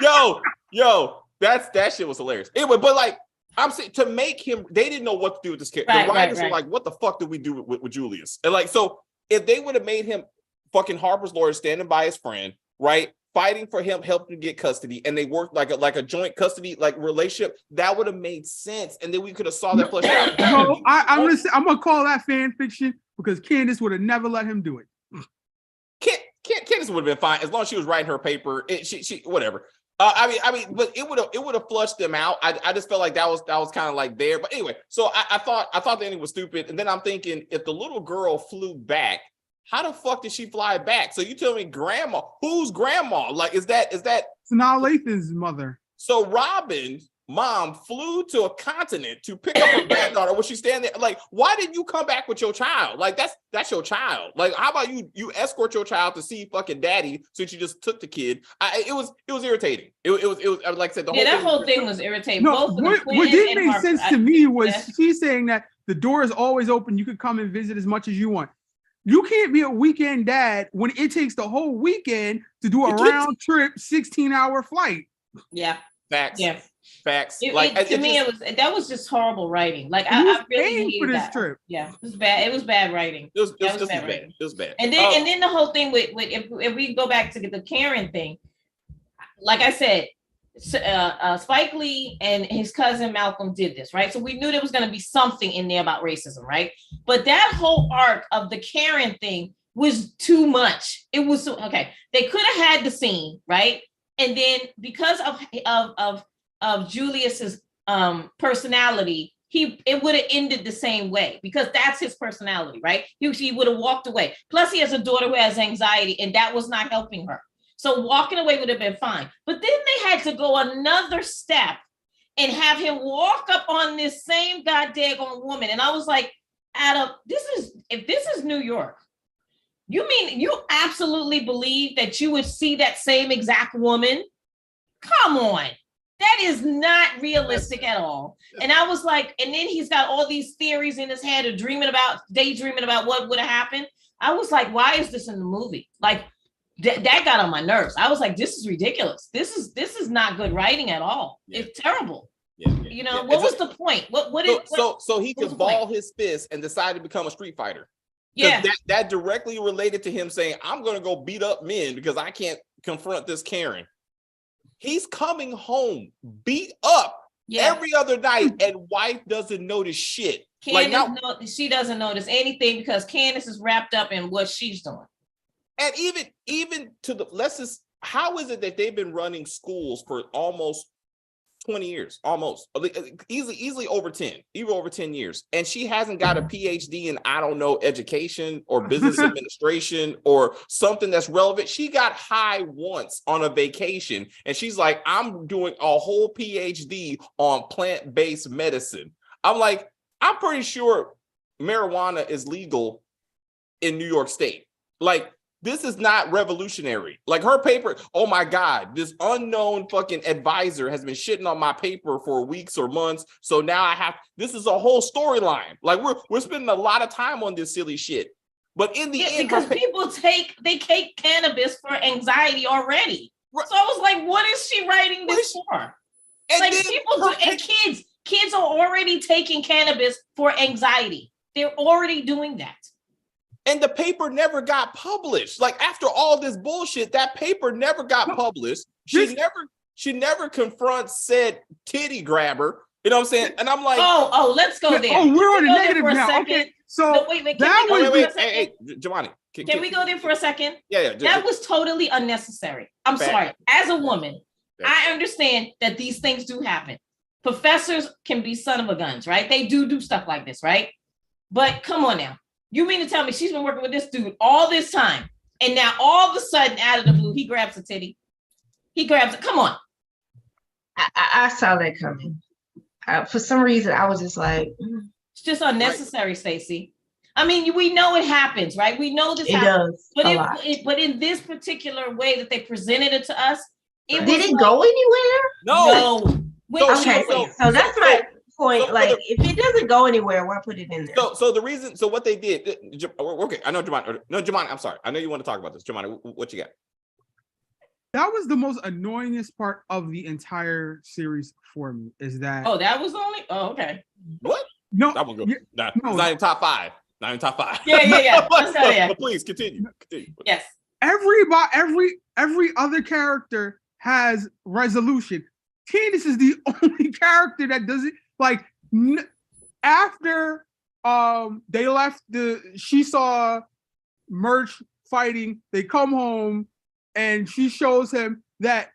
yo, that shit was hilarious. Anyway, but like I'm saying, to make him, they didn't know what to do with this character. Right, the writers right. were like, "What the fuck did we do with Julius?" And like, so if they would have made him fucking Harper's lawyer, standing by his friend, right, fighting for him, helping to get custody, and they worked like a joint custody like relationship, that would have made sense, and then we could have saw that flesh out. So I'm gonna call that fan fiction because Candace would have never let him do it. Candace would have been fine as long as she was writing her paper. She whatever. I mean, but it would have flushed them out. I just felt like that was kind of like there. But anyway, so I thought the ending was stupid, and then I'm thinking, if the little girl flew back, how the fuck did she fly back? So you tell me, grandma? Who's grandma? Like, is that? Sanaa Lathan's mother. So Robin's mom flew to a continent to pick up her granddaughter. Was she standing there? Like, why didn't you come back with your child? Like, that's your child. Like, how about you escort your child to see fucking daddy since you just took the kid? It was irritating. It was like I said, that whole thing was irritating. No, Both what did make Harper. sense to me was she's saying that the door is always open. You could come and visit as much as you want. You can't be a weekend dad when it takes the whole weekend to do a round trip 16-hour flight. Yeah. Facts. Yeah. Facts. To just, me, that was just horrible writing. Like I really hated for this that. trip. Yeah, it was bad. It was bad writing. It was bad. writing. It was bad. And then the whole thing with if we go back to the Karen thing, like I said, Spike Lee and his cousin Malcolm did this, right? So we knew there was going to be something in there about racism, right? But that whole arc of the Karen thing was too much. It was so, okay. They could have had the scene, right? And then because of Julius's personality, it would have ended the same way because that's his personality, right? He would have walked away. Plus, he has a daughter who has anxiety, and that was not helping her. So walking away would have been fine. But then they had to go another step and have him walk up on this same goddamn woman. And I was like, Adam, if this is New York, you mean you absolutely believe that you would see that same exact woman? Come on. That is not realistic at all. And I was like, and then he's got all these theories in his head of daydreaming about what would have happened. I was like, why is this in the movie? Like, that got on my nerves. I was like, this is ridiculous. This is not good writing at all. Yeah. It's terrible. Yeah. What was the point? So he could ball his fist and decide to become a street fighter. Yeah. That directly related to him saying, I'm gonna go beat up men because I can't confront this Karen. He's coming home beat up every other night, and wife doesn't notice shit. She doesn't notice anything because Candace is wrapped up in what she's doing. And even to the how is it that they've been running schools for almost 20 years, almost easily over 10 years, and she hasn't got a PhD in, I don't know, education or business administration or something that's relevant. She got high once on a vacation, and she's like, I'm doing a whole PhD on plant-based medicine. I'm like, I'm pretty sure marijuana is legal in New York State. Like, this is not revolutionary. Like, her paper, oh my God, this unknown fucking advisor has been shitting on my paper for weeks or months. So now this is a whole storyline. Like, we're spending a lot of time on this silly shit. But in the end, because people take cannabis for anxiety already. Right. So I was like, what is she writing this for? And like, kids are already taking cannabis for anxiety. They're already doing that. And the paper never got published. Like, after all this bullshit, that paper never got published. She never confronts said titty grabber. You know what I'm saying? And I'm like, oh, let's go there. Oh, we're on a negative now. Okay. So No, wait, can that we go was there Wait, for a hey, second? hey, Giovanni. Can we go there for a second? Yeah. That was totally unnecessary. I'm Fact. sorry. As a woman, Fact. I understand that these things do happen. Professors can be son of a guns, right? They do stuff like this, right? But come on now. You mean to tell me she's been working with this dude all this time, and now all of a sudden, out of the blue, he grabs a titty. He grabs it. Come on. I saw that coming. For some reason, I was just like, It's just unnecessary, Stacey. I mean, we know it happens, right? We know this it happens. does. But in this particular way that they presented it to us, Did it go anywhere? No. Okay, so that's my point. so Like, if it doesn't go anywhere, why put it in there? So the reason, so what they did, okay, I know Giovanni. No, Giovanni, I'm sorry. I know you want to talk about this. Giovanni, what you got? That was the most annoyingest part of the entire series for me. Is that? Oh, that was only. Oh, okay. What? No, That one go. yeah, Nah, no. it's not in top five. Not in top five. Yeah. Let's go there. But please continue. Yes. every other character has resolution. Candace is the only character that doesn't like. After they left she saw Murch fighting. They come home and she shows him that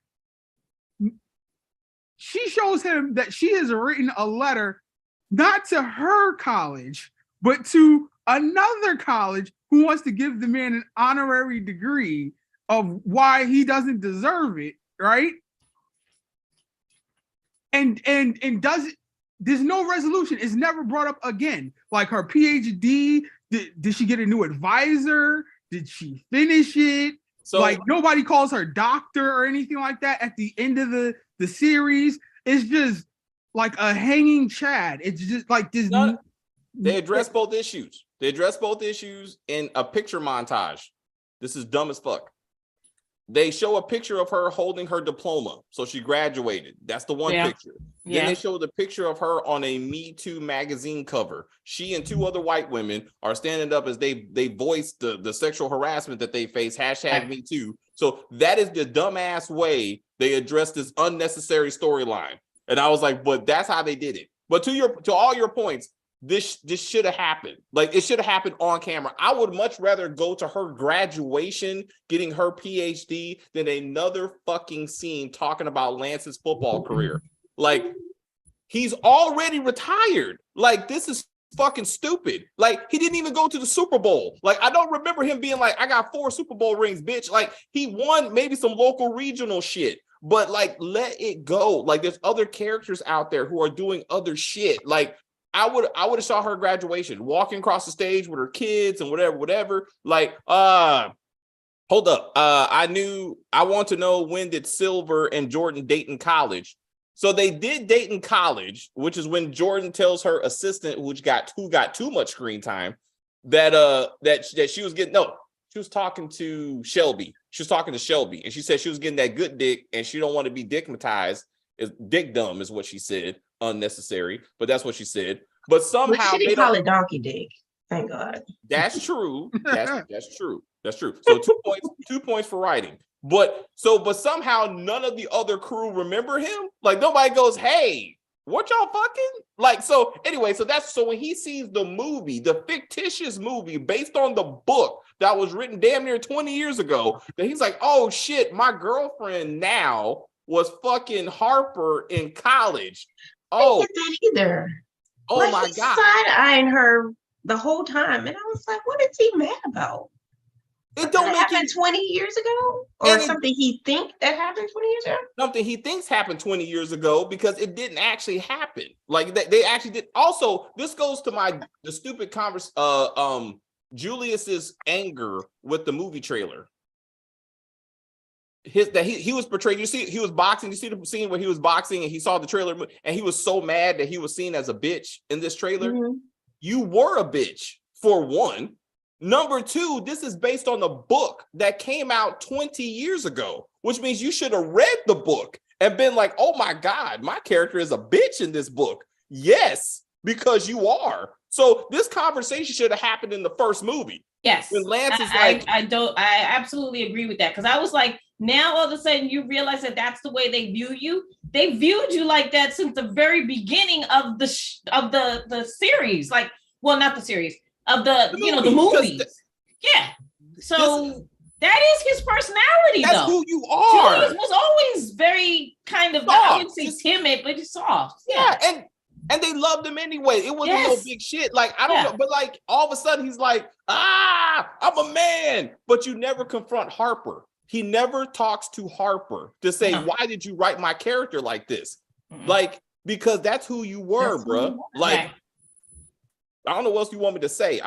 she has written a letter not to her college but to another college who wants to give the man an honorary degree of why he doesn't deserve it, right? And doesn't, there's no resolution. It's never brought up again. Like her PhD, did she get a new advisor? Did she finish it? So like nobody calls her doctor or anything like that at the end of the series. It's just like a hanging Chad. It's just like this. they address both issues. They address both issues in a picture montage. This is dumb as fuck. They show a picture of her holding her diploma. So she graduated. That's the one picture. Then they show the picture of her on a Me Too magazine cover. She and two other white women are standing up as they voice the sexual harassment that they face. # Me Too. So that is the dumbass way they address this unnecessary storyline. And I was like, but that's how they did it. But to all your points, this should have happened. Like, it should have happened on camera. I would much rather go to her graduation, getting her PhD, than another fucking scene talking about Lance's football career. Like, he's already retired. Like, this is fucking stupid. Like, he didn't even go to the Super Bowl. Like, I don't remember him being like, I got 4 Super Bowl rings, bitch. Like, he won maybe some local regional shit. But like, let it go. Like, there's other characters out there who are doing other shit. Like, I would have saw her graduation, walking across the stage with her kids and whatever. Like, hold up. I want to know, when did Silver and Jordan date in college? So they did date in college, which is when Jordan tells her assistant, who got too much screen time, that she was getting, no, she was talking to Shelby. She was talking to Shelby, and she said she was getting that good dick, and she don't want to be dickmatized. Dick dumb is what she said. Unnecessary, but that's what she said. But somehow she didn't call it donkey dick. Thank God. That's true. That's true. That's true. So 2 points for writing. But somehow none of the other crew remember him. Like, nobody goes, hey, what y'all fucking? Like, so anyway, so when he sees the movie, the fictitious movie based on the book that was written damn near 20 years ago, that he's like, oh shit, my girlfriend now was fucking Harper in college. Oh, I didn't get that either. Oh, like, my he's God. side-eyeing her the whole time. And I was like, what is he mad about? It don't make happened 20 years ago? Or And something he think that happened 20 years ago? something he thinks happened 20 years ago, because it didn't actually happen. Like, they actually did. Also, this goes to the stupid Julius's anger with the movie trailer. He was portrayed. You see, he was boxing. You see the scene where he was boxing, and he saw the trailer, and he was so mad that he was seen as a bitch in this trailer. Mm-hmm. You were a bitch, for one. Number two, this is based on a book that came out 20 years ago, which means you should have read the book and been like, oh my God, my character is a bitch in this book. Yes, because you are. So this conversation should have happened in the first movie. Yes. When Lance is I absolutely agree with that. Because I was like, now all of a sudden you realize that that's the way they view you. They viewed you like that since the very beginning of the series. Like, well, not the series, of the The movies. Yeah. So that is his personality, That's though. who you are. Julius was always very kind of, I wouldn't say timid, but he's soft. Yeah, and they loved him anyway. It wasn't no big shit. Like, I don't know, but like all of a sudden he's like, I'm a man. But you never confront Harper. He never talks to Harper to say, why did you write my character like this? Like, because that's who you were, bro. Like, I don't know what else you want me to say.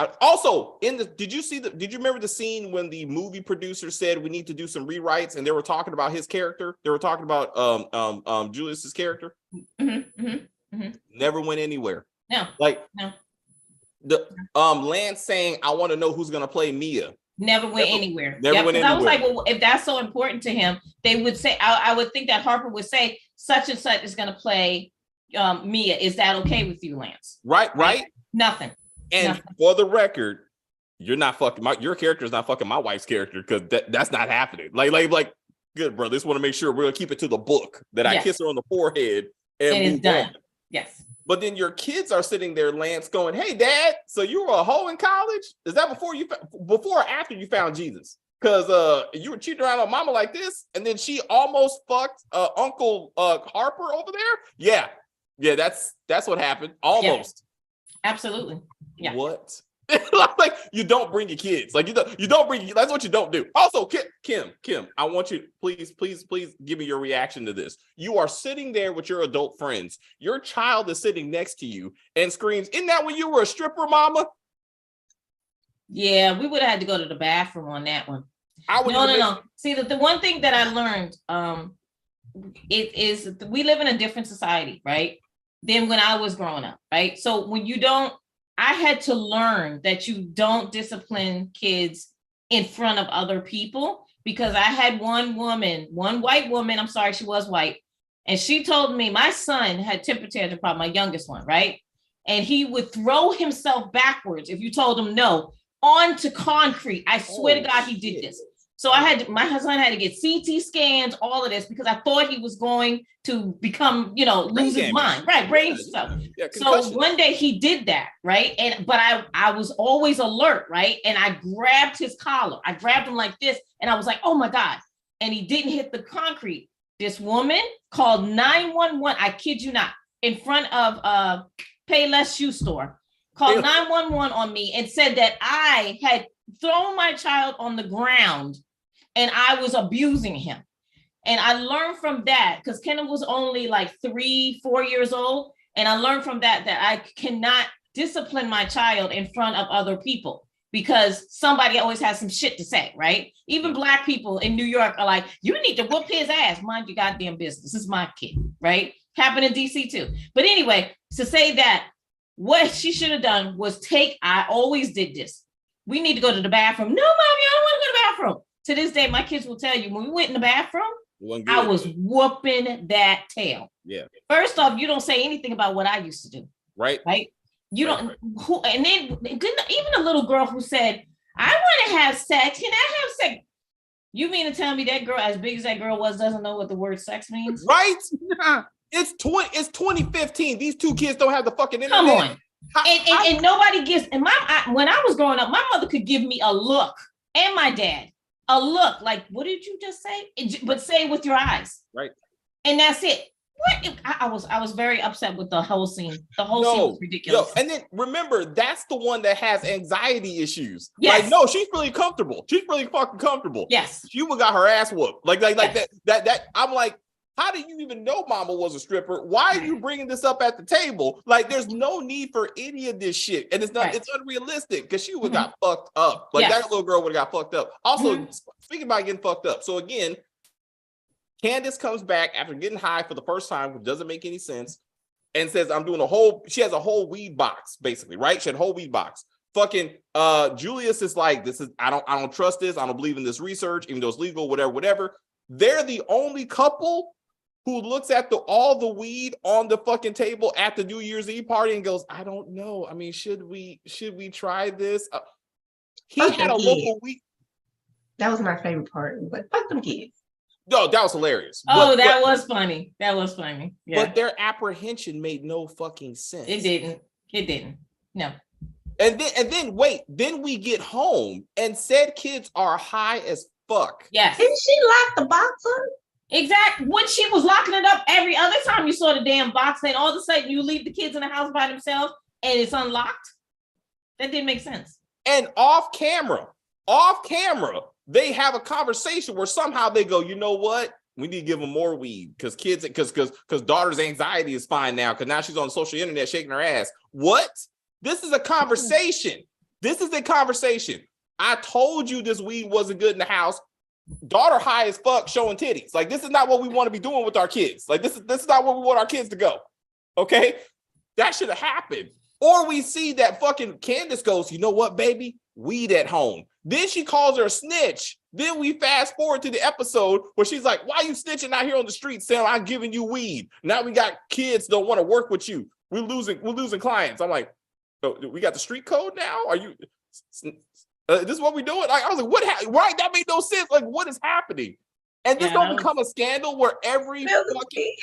Did you remember the scene when the movie producer said we need to do some rewrites and they were talking about his character? They were talking about Julius's character. Never went anywhere. No. The Lance saying, I want to know who's gonna play Mia. Never went anywhere. Never went anywhere. I was like, well, if that's so important to him, they would say, I would think that Harper would say, such and such is gonna play Mia. Is that okay with you, Lance? Right? Nothing. And for the record, you're not fucking your character is not fucking my wife's character, because that's not happening. Like, good, bro. Just want to make sure we're gonna keep it to the book that I kiss her on the forehead and it's done. On. Yes. But then your kids are sitting there, Lance, going, "Hey, Dad, so you were a hoe in college? Is that before or after you found Jesus? Because you were cheating around on Mama like this, and then she almost fucked Uncle Harper over there. Yeah, that's what happened. Almost. Yeah. Absolutely. Yeah. What? Like, you don't bring your kids. Like, you don't bring. That's what you don't do. Also, Kim, I want you, please give me your reaction to this. You are sitting there with your adult friends. Your child is sitting next to you and screams, "Isn't that when you were a stripper, Mama?" Yeah, we would have had to go to the bathroom on that one. No. See, the one thing that I learned, it is we live in a different society, right? Than when I was growing up, right? So I had to learn that you don't discipline kids in front of other people, because I had one white woman, I'm sorry, she was white, and she told me my son had temper tantrum problem, my youngest one, right? And he would throw himself backwards if you told him no, onto concrete. I swear to God, he did this. So my son had to get CT scans, all of this, because I thought he was going to become, lose his mind, right? Brain stuff. Yeah, so one day he did that, right? But I was always alert, right? And I grabbed his collar. I grabbed him like this, and I was like, oh my God. And he didn't hit the concrete. This woman called 911, I kid you not, in front of Payless shoe store, called 911 on me and said that I had thrown my child on the ground and I was abusing him. And I learned from that, because Kenneth was only like 3-4 years old. And I learned from that I cannot discipline my child in front of other people, because somebody always has some shit to say, right? Even Black people in New York are like, you need to whoop his ass. Mind your goddamn business. This is my kid, right? Happened in DC too. But anyway, to say that, what she should have done was I always did this. We need to go to the bathroom. No, Mommy, I don't want to go to the bathroom. To this day, my kids will tell you, when we went in the bathroom, I was whooping that tail. Yeah. First off, you don't say anything about what I used to do. Right. You don't. And then even a little girl who said, I want to have sex. Can I have sex? You mean to tell me that girl, as big as that girl was, doesn't know what the word sex means? Right. It's 2015. These two kids don't have the fucking internet. Come on. And nobody gives. And when I was growing up, my mother could give me a look, and my dad a look like, "What did you just say?" But say it with your eyes, right? And that's it. What? I was very upset with the whole scene. The whole scene was ridiculous. And then remember, that's the one that has anxiety issues. Yes. Like, no, she's really comfortable. She's really fucking comfortable. Yes. She would got her ass whooped. Like that. I'm like, how do you even know Mama was a stripper? Why are you bringing this up at the table? Like, there's no need for any of this shit. And it's not, it's unrealistic, because she would have got fucked up. Like, that little girl would have got fucked up. Also, speaking about getting fucked up. So again, Candace comes back after getting high for the first time, which doesn't make any sense, and says, she has a whole weed box, basically, right? She had a whole weed box. Fucking Julius is like, I don't trust this. I don't believe in this research, even though it's legal, whatever. They're the only couple who looks at all the weed on the fucking table at the New Year's Eve party and goes, I don't know. I mean, should we try this? He had a local weed. That was my favorite part, but fuck them kids. No, that was hilarious. That was funny. That was funny. Yeah. But their apprehension made no fucking sense. It didn't. No. And then wait, then we get home and said kids are high as fuck. Yes. Didn't she lock the box up? Exactly. When she was locking it up every other time you saw the damn box, then all of a sudden you leave the kids in the house by themselves and it's unlocked. That didn't make sense. And off camera, they have a conversation where somehow they go, you know what? We need to give them more weed because daughter's anxiety is fine now because now she's on social internet shaking her ass. What? This is a conversation. I told you this weed wasn't good in the house. Daughter high as fuck showing titties. Like, this is not what we want to be doing with our kids. Like, this is not where we want our kids to go. Okay? That should have happened. Or we see that fucking Candace goes, you know what, baby? Weed at home. Then she calls her a snitch. Then we fast forward to the episode where she's like, why you snitching out here on the street saying I'm giving you weed? Now we got kids don't want to work with you. We're losing clients. I'm like, oh, we got the street code now? Are you this is what we're doing? Like, I was like, what right? That made no sense. Like, what is happening? And this don't become a scandal where every fucking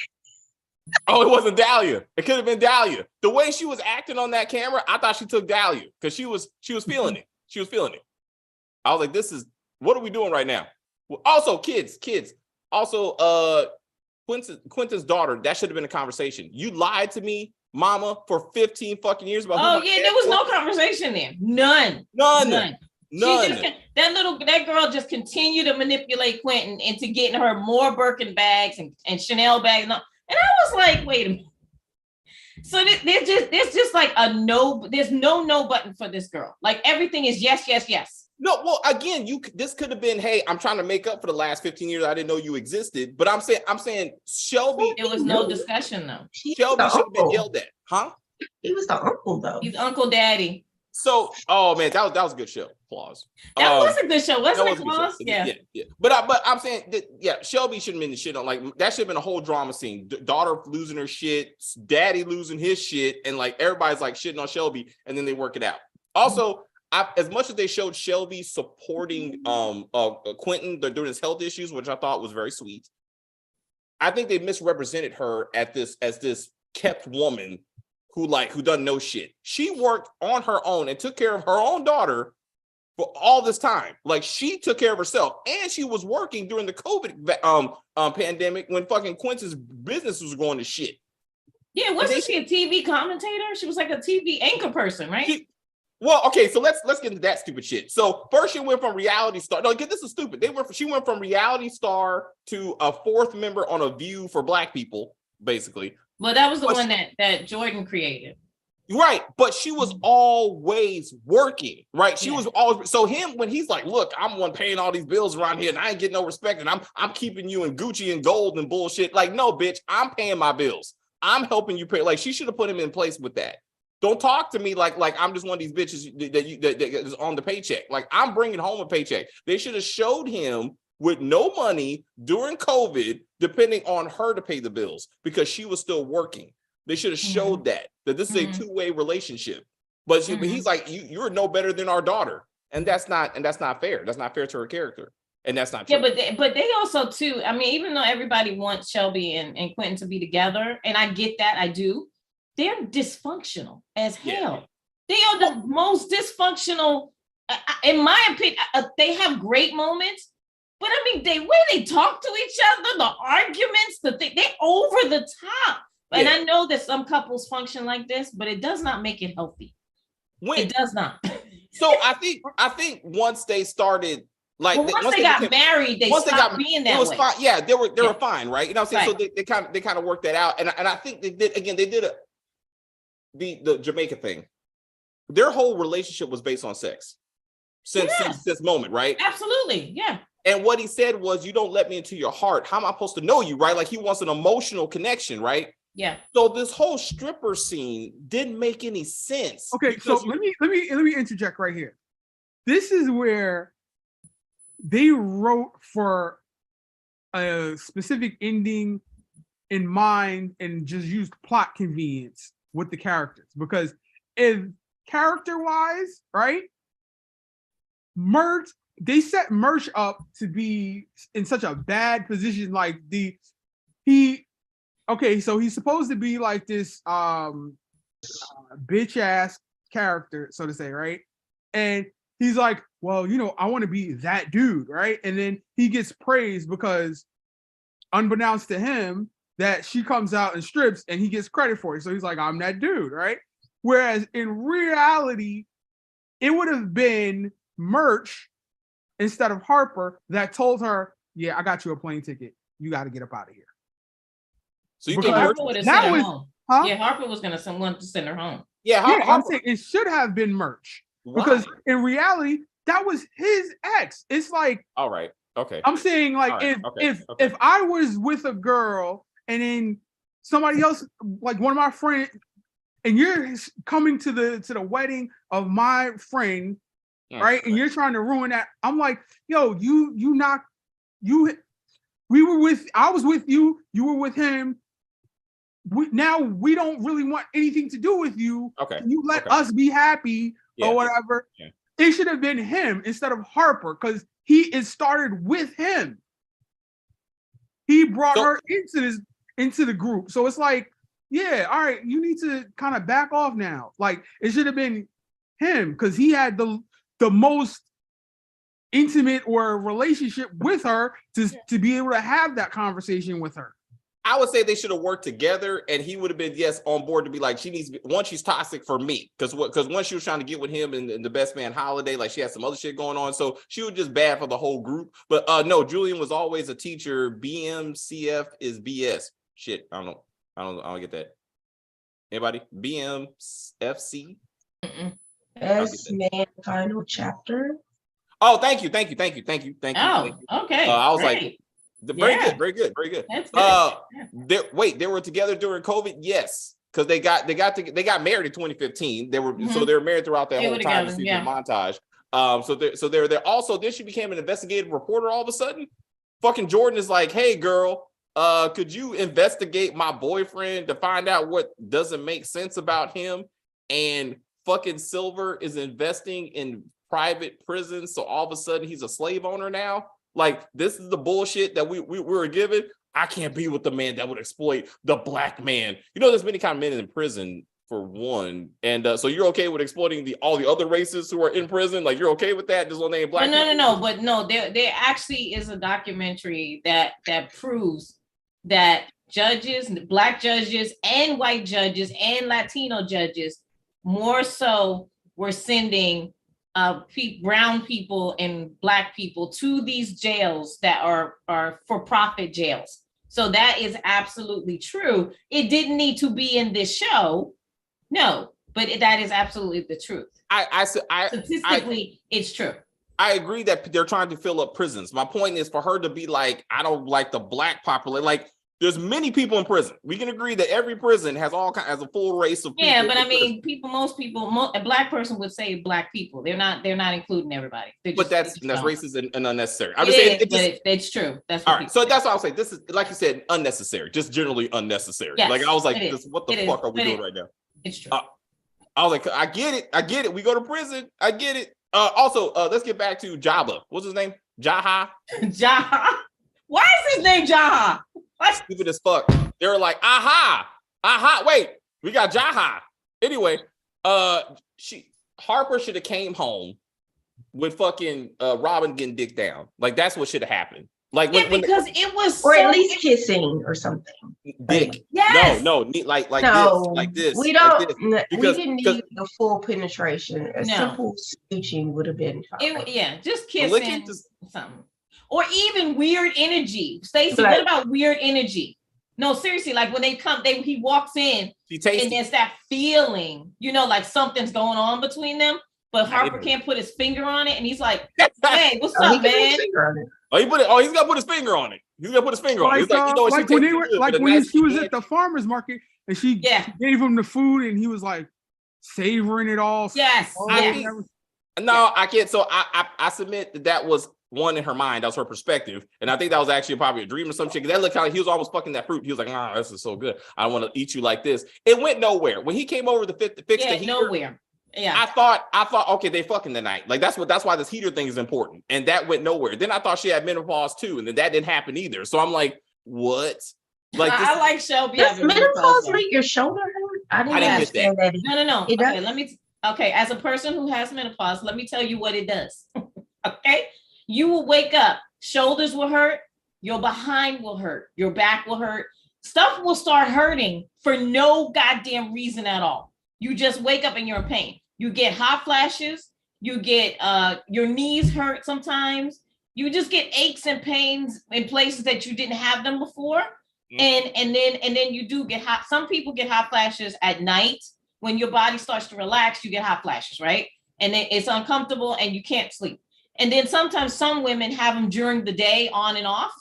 oh, it wasn't Dahlia. It could have been Dahlia. The way she was acting on that camera, I thought she took Dahlia because she was feeling it. She was feeling it. I was like, this is what are we doing right now? Well, also, kids. Also, Quentin's daughter, that should have been a conversation. You lied to me, mama, for 15 fucking years about there was no conversation there. None. That girl just continued to manipulate Quentin into getting her more Birkin bags and Chanel bags. And I was like, wait a minute. So there's just like there's no button for this girl. Like everything is yes. No, well, again, this could have been, hey, I'm trying to make up for the last 15 years. I didn't know you existed. But I'm saying Shelby. There was no discussion though. Shelby should have been yelled at, huh? He was the uncle though. He's Uncle Daddy. So, oh man, that was a good show. Applause. That was a good show, wasn't it? Applause? Yeah. But I'm saying that, Shelby shouldn't have been the shit on. Like, that should have been a whole drama scene. Daughter losing her shit, daddy losing his shit, and like everybody's like shitting on Shelby, and then they work it out. Also, as much as they showed Shelby supporting Quentin during his health issues, which I thought was very sweet, I think they misrepresented her as this kept woman who doesn't know shit. She worked on her own and took care of her own daughter for all this time. Like, she took care of herself, and she was working during the COVID pandemic when fucking Quentin's business was going to shit. Yeah, wasn't she a TV commentator? She was like a TV anchor person, right? Well, okay, so let's get into that stupid shit. So first she went from reality star. No, this is stupid. She went from reality star to a fourth member on A View for Black people, basically. Well, that was the one that Jordan created. Right, but she was always working, right? She was always, so him, when he's like, look, I'm one paying all these bills around here and I ain't getting no respect and I'm keeping you in Gucci and gold and bullshit. Like, no, bitch, I'm paying my bills. I'm helping you pay. Like, she should have put him in place with that. Don't talk to me like I'm just one of these bitches that is on the paycheck. Like, I'm bringing home a paycheck. They should have showed him with no money during COVID, depending on her to pay the bills because she was still working. They should have showed that this is a two-way relationship. But he's like, you're no better than our daughter, and that's not fair. That's not fair to her character, and that's not true. Yeah, but they also too. I mean, even though everybody wants Shelby and Quentin to be together, and I get that, I do. They're dysfunctional as hell. They are the most dysfunctional, in my opinion. They have great moments, but I mean, the way they talk to each other, the arguments, they're over the top. And I know that some couples function like this, but it does not make it healthy. It does not. So I think once they started, like, once they got married, they stopped being that way. It was fine. Yeah, they were fine, right? You know what I'm saying? Right. So they kind of worked that out, and I think they did the Jamaica thing. Their whole relationship was based on sex since this moment, right? Absolutely, yeah. And what he said was, "You don't let me into your heart. How am I supposed to know you?" Right? Like, he wants an emotional connection, right? Yeah. So this whole stripper scene didn't make any sense. Okay, so let me interject right here. This is where they wrote for a specific ending in mind and just used plot convenience with the characters, because if character-wise, right, they set Murch up to be in such a bad position. Like, so he's supposed to be like this bitch ass character, so to say, right? And he's like, well, I want to be that dude, right? And then he gets praised because, unbeknownst to him, that she comes out and strips and he gets credit for it. So he's like, I'm that dude, right? Whereas in reality, it would have been Murch instead of Harper that told her, yeah, I got you a plane ticket. You got to get up out of here. So you Because think Harper would have that sent her was- home. Huh? Yeah, Harper was gonna want to send her home. yeah, Yeah, I'm Harper, saying it should have been Murch. why? Because in reality, that was his ex. It's like, All right, okay. I'm saying, like, All right, if I was with a girl and then somebody else, like one of my friends, and you're coming to the wedding of my friend, right? And you're trying to ruin that. I'm like, yo, I was with you, you were with him. Now we don't really want anything to do with you. Okay. Can you let okay. us be happy Yeah, or whatever? yeah. It should have been him instead of Harper, because it started with him. He brought her into the group. So it's like, yeah, all right, you need to kind of back off now. Like, it should have been him, because he had the most intimate or relationship with her to be able to have that conversation with her. I would say they should have worked together, and he would have been on board to be like, she needs to be, one, she's toxic for me, because once she was trying to get with him in the Best Man Holiday, like she had some other shit going on, so she was just bad for the whole group. But no, Julian was always a teacher. BMCF is BS. Shit, I don't get that. Anybody? BMFC? Best Man Final Chapter. Oh, thank you. Oh, okay. I was great. like, very Yeah. good. That's good. They were together during COVID. Yes, because they got married in 2015. They were so they were married throughout that They whole were time. together, To see yeah. the montage. So they're there. Also, then she became an investigative reporter. All of a sudden, fucking Jordan is like, "Hey, girl, could you investigate my boyfriend to find out what doesn't make sense about him?" And fucking Silver is investing in private prisons, so all of a sudden he's a slave owner now. Like, this is the bullshit that we were given. I can't be with the man that would exploit the black man. There's many kind of men in prison, for one, and so you're okay with exploiting all the other races who are in prison? Like, you're okay with that? Just one name black. No. But no, there actually is a documentary that proves that judges, black judges, and white judges, and Latino judges, more so, were sending brown people and black people to these jails that are for-profit jails. So that is absolutely true. It didn't need to be in this show, no, but that is absolutely the truth. Statistically, it's true. I agree that they're trying to fill up prisons. My point is for her to be like, I don't like the black population. Like, there's many people in prison. We can agree that every prison has a full race of people. Yeah, but I mean, a black person would say black people. They're not including everybody. But that's racist and unnecessary. I'm just saying it's true. That's all right. So that's why I was saying this is, like you said, unnecessary. Just generally unnecessary. Yes, like, I was like, what the fuck are we doing right now? It's true. I was like, I get it. We go to prison. I get it. Also, let's get back to Jabba. What's his name? Jaha. Jaha. Why is his name Jaha? Stupid as fuck. They were like, aha. Wait, we got Jaha. Anyway, Harper should have came home with fucking Robin getting dick down. Like, that's what should have happened. Like, because it was, or at least kissing or something. Dick. Yes. No, like no, this, like this. We don't. Like this. We didn't need the full penetration. A simple smooching would have been fine. Just kissing, something. Or even weird energy. Stacey, what about weird energy? No, seriously, like when he walks in and there's that feeling, like something's going on between them, but Harper can't put his finger on it, and he's like, hey, what's up, man? He's gonna put his finger on it. He's gonna put his finger on it. When she was at the farmer's market and she gave him the food and he was like savoring it all. Yes. No, I can't. So I submit that was one in her mind. That was her perspective. And I think that was actually probably a dream or some shit. That looked like he was almost fucking that fruit. He was like, this is so good. I want to eat you like this. It went nowhere. When he came over to fix the heater, nowhere. Yeah. I thought, okay, they fucking tonight. Like, that's why this heater thing is important. And that went nowhere. Then I thought she had menopause too. And then that didn't happen either. So I'm like, what? Like, I like Shelby. Does menopause make your shoulder hurt? I didn't get that. No. Okay, let me Okay, as a person who has menopause, let me tell you what it does. Okay, you will wake up, shoulders will hurt, your behind will hurt, your back will hurt. Stuff will start hurting for no goddamn reason at all. You just wake up and you're in pain. You get hot flashes, you get your knees hurt sometimes. You just get aches and pains in places that you didn't have them before. And then you do get hot. Some people get hot flashes at night. When your body starts to relax, you get hot flashes, right? And then it's uncomfortable and you can't sleep. And then sometimes some women have them during the day on and off,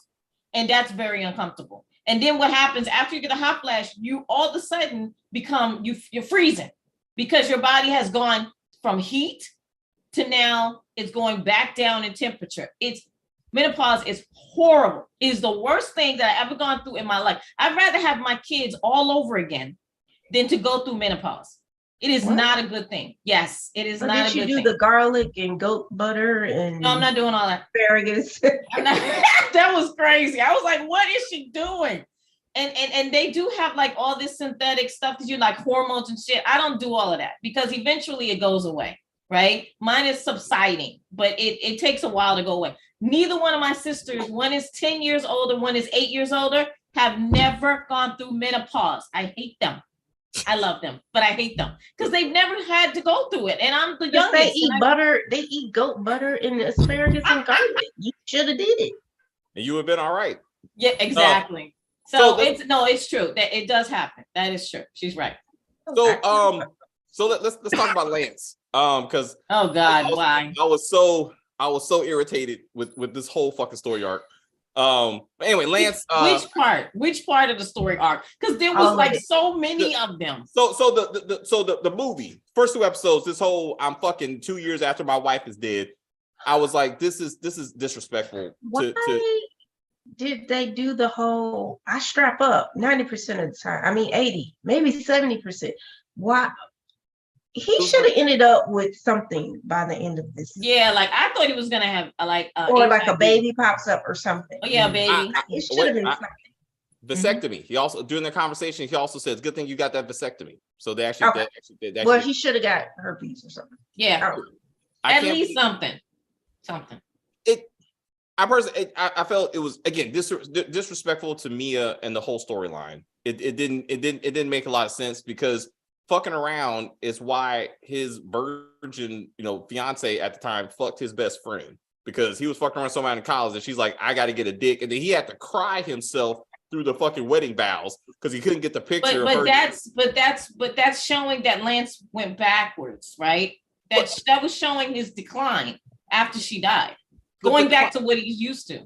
and that's very uncomfortable. And then what happens after you get a hot flash, you all of a sudden become, you're freezing because your body has gone from heat to now it's going back down in temperature. It's menopause is horrible. It is the worst thing that I ever gone through in my life. I'd rather have my kids all over again than to go through menopause. It is not a good thing. Yes, it is not a good thing. Did you do the garlic and goat butter and No, I'm not doing all that. asparagus? That was crazy. I was like, what is she doing? And they do have like all this synthetic stuff that you like hormones and shit. I don't do all of that because eventually it goes away, right? Mine is subsiding, but it takes a while to go away. Neither one of my sisters, one is 10 years older, one is 8 years older, have never gone through menopause. I hate them. I love them, but I hate them because they've never had to go through it. And I'm the youngest. They eat butter. They eat goat butter and asparagus and garlic. You should have did it. And you would have been all right. Yeah, exactly. It's true that it does happen. That is true. She's right. So let's talk about Lance. Because oh God, why? I was so irritated with this whole fucking story arc. But anyway, Lance. Which part of the story arc? Because there was like so many of them. So the movie, first 2 episodes, this whole I'm fucking 2 years after my wife is dead. I was like, this is disrespectful. Why did they do the whole I strap up 90% of the time? I mean 80, maybe 70%. Why? He should have ended up with something by the end of this. Yeah, like I thought he was gonna have or like a baby pops up or something. Oh yeah, baby. It should have been something. Vasectomy. He also during the conversation he also says, "Good thing you got that vasectomy." So they actually, did. Well, he should have got herpes or something. Yeah, at least something. I felt it was again disrespectful to Mia and the whole storyline. It didn't make a lot of sense because fucking around is why his virgin, fiance at the time fucked his best friend because he was fucking around somebody in college and she's like, I got to get a dick. And then he had to cry himself through the fucking wedding vows because he couldn't get the picture. But that's showing that Lance went backwards, right? That was showing his decline after she died, going back to what he's used to.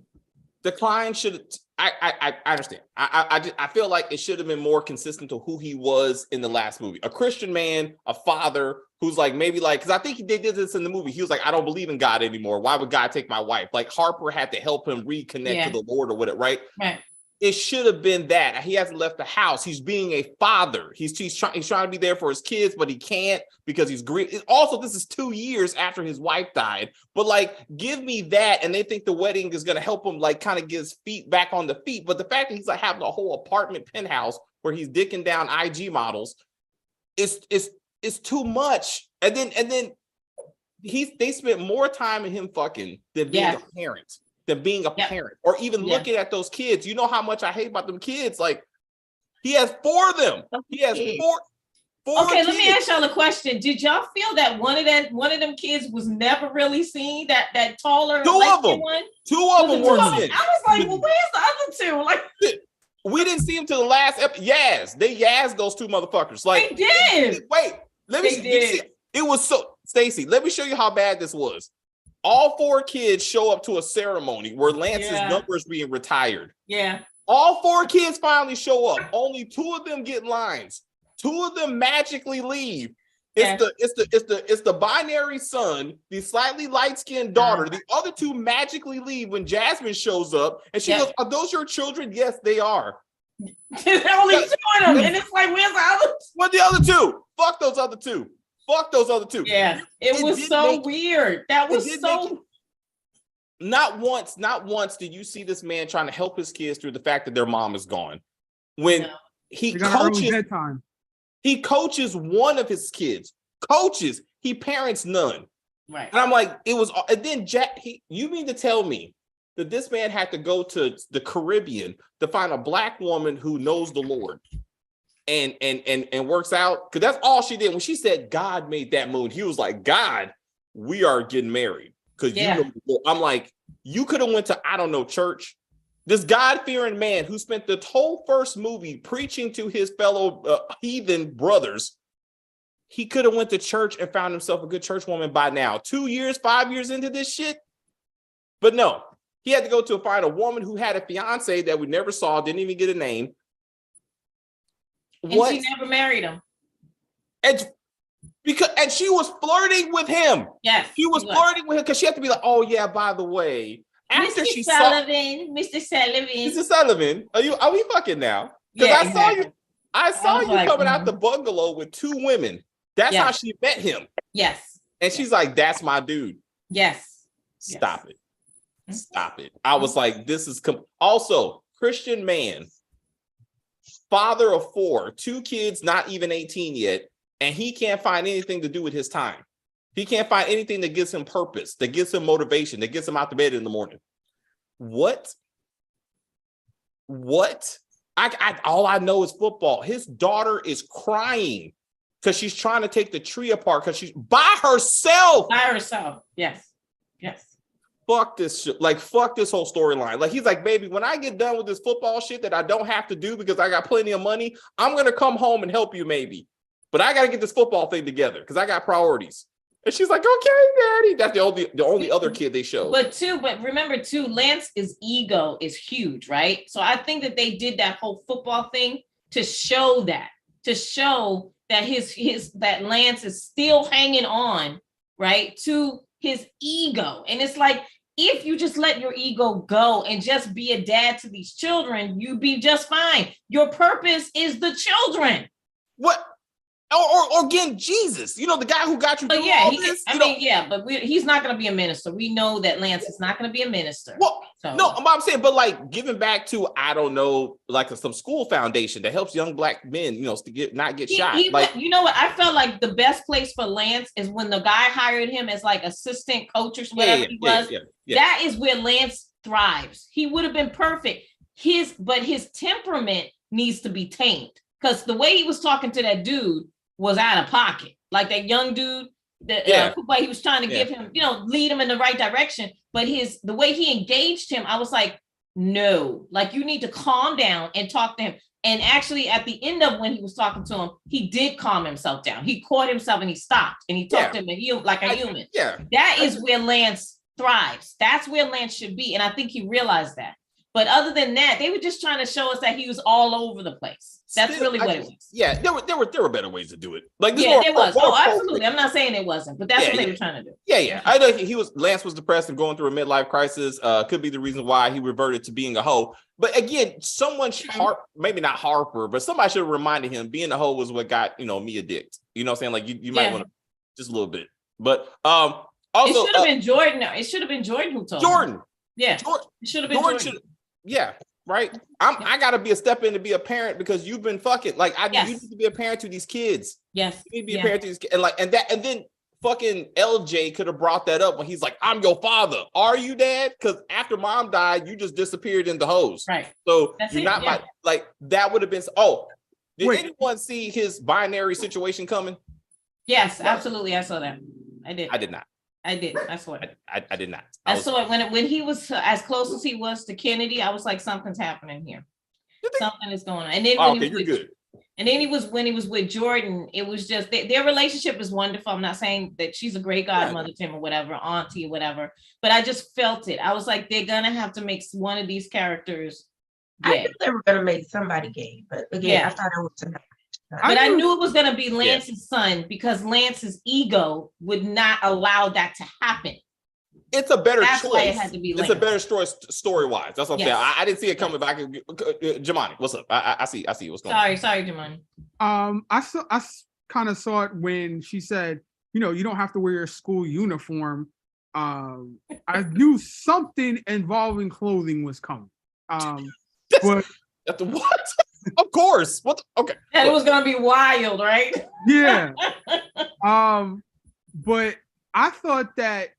Decline should. I understand. I feel like it should have been more consistent to who he was in the last movie. A Christian man, a father who's like maybe like because I think they did this in the movie. He was like, I don't believe in God anymore. Why would God take my wife? Like Harper had to help him reconnect to the Lord or whatever, right? Right. It should have been that. He hasn't left the house. He's being a father. He's trying to be there for his kids, but he can't because he's grieving. Also, this is 2 years after his wife died. But like, give me that, and they think the wedding is gonna help him like kind of get his feet back on the feet. But the fact that he's like having a whole apartment penthouse where he's dicking down IG models is too much. And then they spent more time in him fucking than being a parent. Than being a parent or even looking at those kids. You know how much I hate about them kids. Like he has 4 of them. He has four Okay, kids. let me ask y'all a question. Did y'all feel that one of them kids was never really seen? That taller 2 of them. one? 2 of them weren't seen. I was like, well, where's the other 2? Like we didn't see him till the last episode. They those 2 motherfuckers. Like they did. Wait, let me see. It was so Stacy, let me show you how bad this was. All 4 kids show up to a ceremony where Lance's number is being retired. Yeah. All 4 kids finally show up. Only 2 of them get lines. 2 of them magically leave. It's the binary son, the slightly light-skinned daughter. The other 2 magically leave when Jasmine shows up, and she goes, "Are those your children?" Yes, they are. There's only 2 of them, and it's like, where's the other? What the other 2? Fuck those other 2. Fuck those other 2. Yeah, it was so weird. That was so. Not once did you see this man trying to help his kids through the fact that their mom is gone. When he coaches one of his kids, coaches. He parents none. Right. And I'm like, it was, and then Jack, you mean to tell me that this man had to go to the Caribbean to find a black woman who knows the Lord and works out? Because that's all she did. When she said God made that moon, he was like, God, we are getting married. Because you know, I'm like, you could have went to, I don't know, church. This God-fearing man who spent the whole first movie preaching to his fellow heathen brothers, he could have went to church and found himself a good church woman by now. 2 years, 5 years into this shit. But no, he had to go to find a woman who had a fiance that we never saw, didn't even get a name. And she never married him. And she was flirting with him. Yes. She was flirting with him because she had to be like, oh yeah, by the way. After Mr. she Sullivan, Mr. Sullivan. Mr. Sullivan, are we fucking now? Because I saw you coming out the bungalow with 2 women. That's how she met him. Yes. And she's like, that's my dude. Yes. Stop it. Stop it. I was like, this is also Christian man, father of 4, 2 kids, not even 18 yet, and he can't find anything to do with his time. He can't find anything that gives him purpose, that gives him motivation, that gets him out of bed in the morning. What? All I know is football. His daughter is crying because she's trying to take the tree apart because she's by herself. By herself. Yes. Yes. Fuck this shit. Like, fuck this whole storyline. Like, he's like, baby, when I get done with this football shit that I don't have to do because I got plenty of money, I'm going to come home and help you maybe. But I got to get this football thing together because I got priorities. And she's like, okay, daddy. That's the only other kid they show. But remember too, Lance's ego is huge, right? So I think that they did that whole football thing to show that that Lance is still hanging on, right, to his ego. And it's like, if you just let your ego go and just be a dad to these children, you'd be just fine. Your purpose is the children. What? Or again, Jesus, you know, the guy who got you through all this. But he's not going to be a minister. We know that Lance is not going to be a minister. Well, no, I'm saying, but like giving back to, I don't know, like some school foundation that helps young black men, you know, to not get shot. Like, you know what? I felt like the best place for Lance is when the guy hired him as like assistant coach or whatever he was. That is where Lance thrives. He would have been perfect. But his temperament needs to be tamed, because the way he was talking to that dude was out of pocket. Like that young dude, he was trying to give him, you know, lead him in the right direction. But the way he engaged him, I was like, no, like you need to calm down and talk to him. And actually at the end of when he was talking to him, he did calm himself down. He caught himself and he stopped and he talked to him like a human. Yeah. That is where Lance thrives. That's where Lance should be. And I think he realized that. But other than that, they were just trying to show us that he was all over the place. That's really what it was. Yeah, there were better ways to do it. Like this there was. Oh, absolutely. I'm not saying it wasn't, but that's what they were trying to do. Yeah. I know Lance was depressed and going through a midlife crisis. Could be the reason why he reverted to being a hoe. But again, someone maybe not Harper, but somebody should have reminded him being a hoe was what got, you know, me addicted. You know what I'm saying? Like you might want to just a little bit. But also it should have been Jordan. It should have been Jordan who told Jordan. Him. Yeah. It should have been Jordan. Yeah, right. I gotta be a step in to be a parent because you've been fucking like you need to be a parent to these kids. Yes, you need to be a parent to these kids, and then fucking LJ could have brought that up when he's like, "I'm your father. Are you, Dad?" Because after Mom died, you just disappeared in the hose. Right. So you're not my like that would have been. Oh, did anyone see his binary situation coming? Yes, absolutely. I saw that. I did. I did not. I did. I saw it. I did not. I saw it when he was as close as he was to Kennedy. I was like, something's happening here. Something is going on. And then you're good. And then when he was with Jordan, it was just their relationship is wonderful. I'm not saying that she's a great godmother to him or whatever, auntie or whatever, but I just felt it. I was like, they're gonna have to make one of these characters gay. I knew they were gonna make somebody gay, but again, I thought it was tonight. But I knew it was going to be Lance's son because Lance's ego would not allow that to happen. It's a better That's choice. Why it had to be Lance. It's a better story-wise. That's what I'm saying. I didn't see it coming back. Jamani, what's up? I see what's going on. Sorry, Jamani. I kind of saw it when she said, you know, you don't have to wear your school uniform. I knew something involving clothing was coming. But what? Of course. What? Okay. And it was gonna be wild, right? Yeah. But I thought that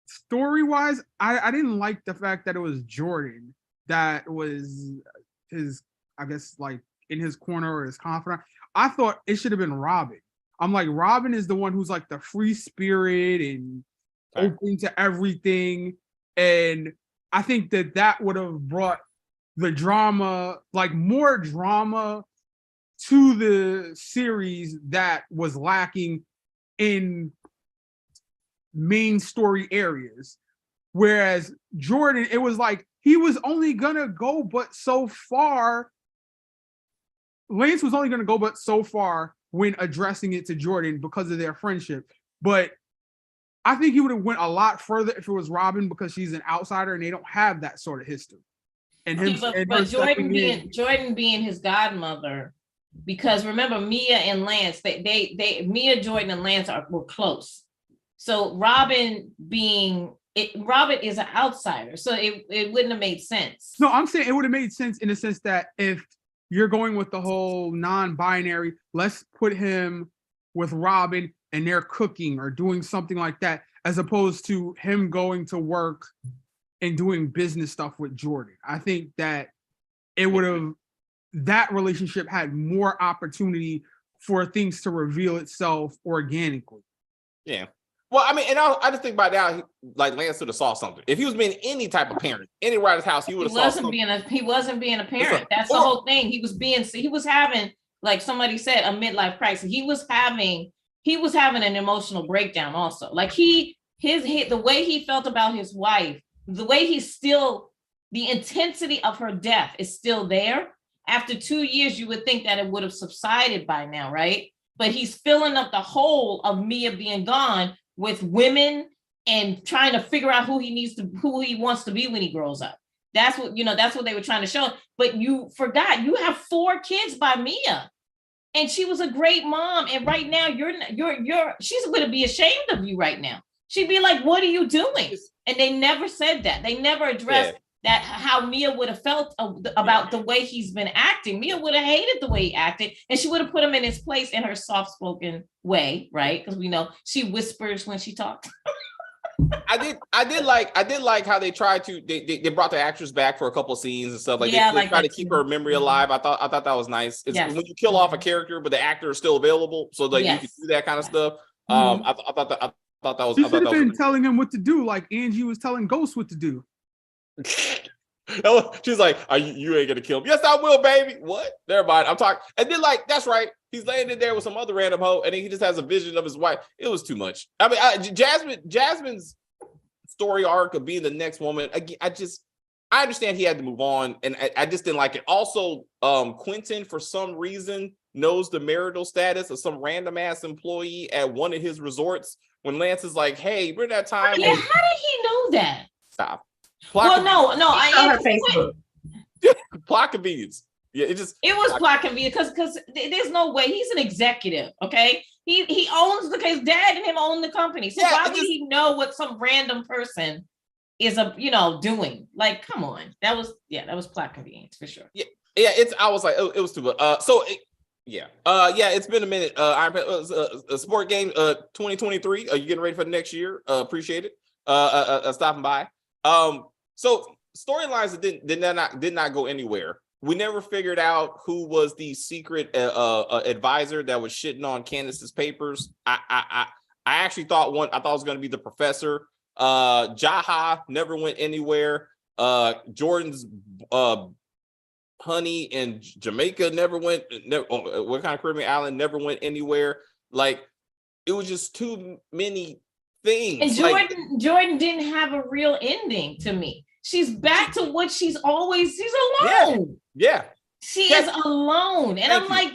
story-wise, I didn't like the fact that it was Jordan that was his, I guess, like in his corner or his confidant. I thought it should have been Robin. I'm like, Robin is the one who's like the free spirit and open to everything. And I think that would have brought the drama, like more drama to the series that was lacking in main story areas. Whereas Jordan, it was like he was only gonna go but so far. Lance was only gonna go but so far when addressing it to Jordan because of their friendship. But I think he would have went a lot further if it was Robin, because she's an outsider and they don't have that sort of history. And him, but Jordan being his godmother, because remember Mia and Lance, they Mia, Jordan, and Lance were close. So Robin is an outsider, so it wouldn't have made sense. No, I'm saying it would have made sense in the sense that if you're going with the whole non-binary, let's put him with Robin and they're cooking or doing something like that, as opposed to him going to work and doing business stuff with Jordan. I think that it would have, that relationship had more opportunity for things to reveal itself organically. Yeah. Well, I mean, and I just think by now, like Lance would have saw something. If he was being any type of parent, anywhere at his house, he would have saw something. He wasn't being a parent. That's the whole thing. He was having, like somebody said, a midlife crisis. He was having an emotional breakdown also. Like the way he felt about his wife, the way the intensity of her death is still there. After 2 years, you would think that it would have subsided by now, right? But he's filling up the hole of Mia being gone with women and trying to figure out who he wants to be when he grows up. That's what they were trying to show. But you forgot, you have 4 kids by Mia. And she was a great mom. And right now she's going to be ashamed of you right now. She'd be like, what are you doing? And they never said that. They never addressed that, how Mia would have felt about the way he's been acting. Mia would have hated the way he acted, and she would have put him in his place in her soft-spoken way, right? Because we know she whispers when she talks. I did like how they tried to they brought the actress back for a couple of scenes and stuff like they tried to keep her memory alive. I thought that was nice. It's when you kill off a character but the actor is still available, so like you can do that kind of stuff. I thought that was. She should have been telling him what to do, like Angie was telling Ghost what to do. She's like, you ain't gonna kill him. Yes, I will, baby. What? Never mind. I'm talking. And then like, that's right. He's laying in there with some other random hoe, and then he just has a vision of his wife. It was too much. I mean, Jasmine's story arc of being the next woman. I understand he had to move on, and I just didn't like it. Also, Quentin, for some reason, knows the marital status of some random ass employee at one of his resorts. When Lance is like, "Hey, remember that time?" Yeah, how did he know that? Stop. Well, no. I Facebook. Plot convenience. Yeah, it was plot convenience because there's no way. He's an executive, okay? He owns his dad and him own the company. So why would he know what some random person is doing? Like, come on. That was plot convenience for sure. Yeah. I was like, it was too much. It's been a minute. A sport game 2023. Are you getting ready for the next year? Appreciate it. Stopping by. So storylines that did not go anywhere. We never figured out who was the secret advisor that was shitting on Candace's papers. I actually thought it was going to be the professor. Jaha never went anywhere. Jordan's honey in Jamaica never went. What kind of Caribbean island never went anywhere? Like, it was just too many things. And Jordan didn't have a real ending to me. She's back to what she's always. She's alone. Yeah. She is alone, and I'm like,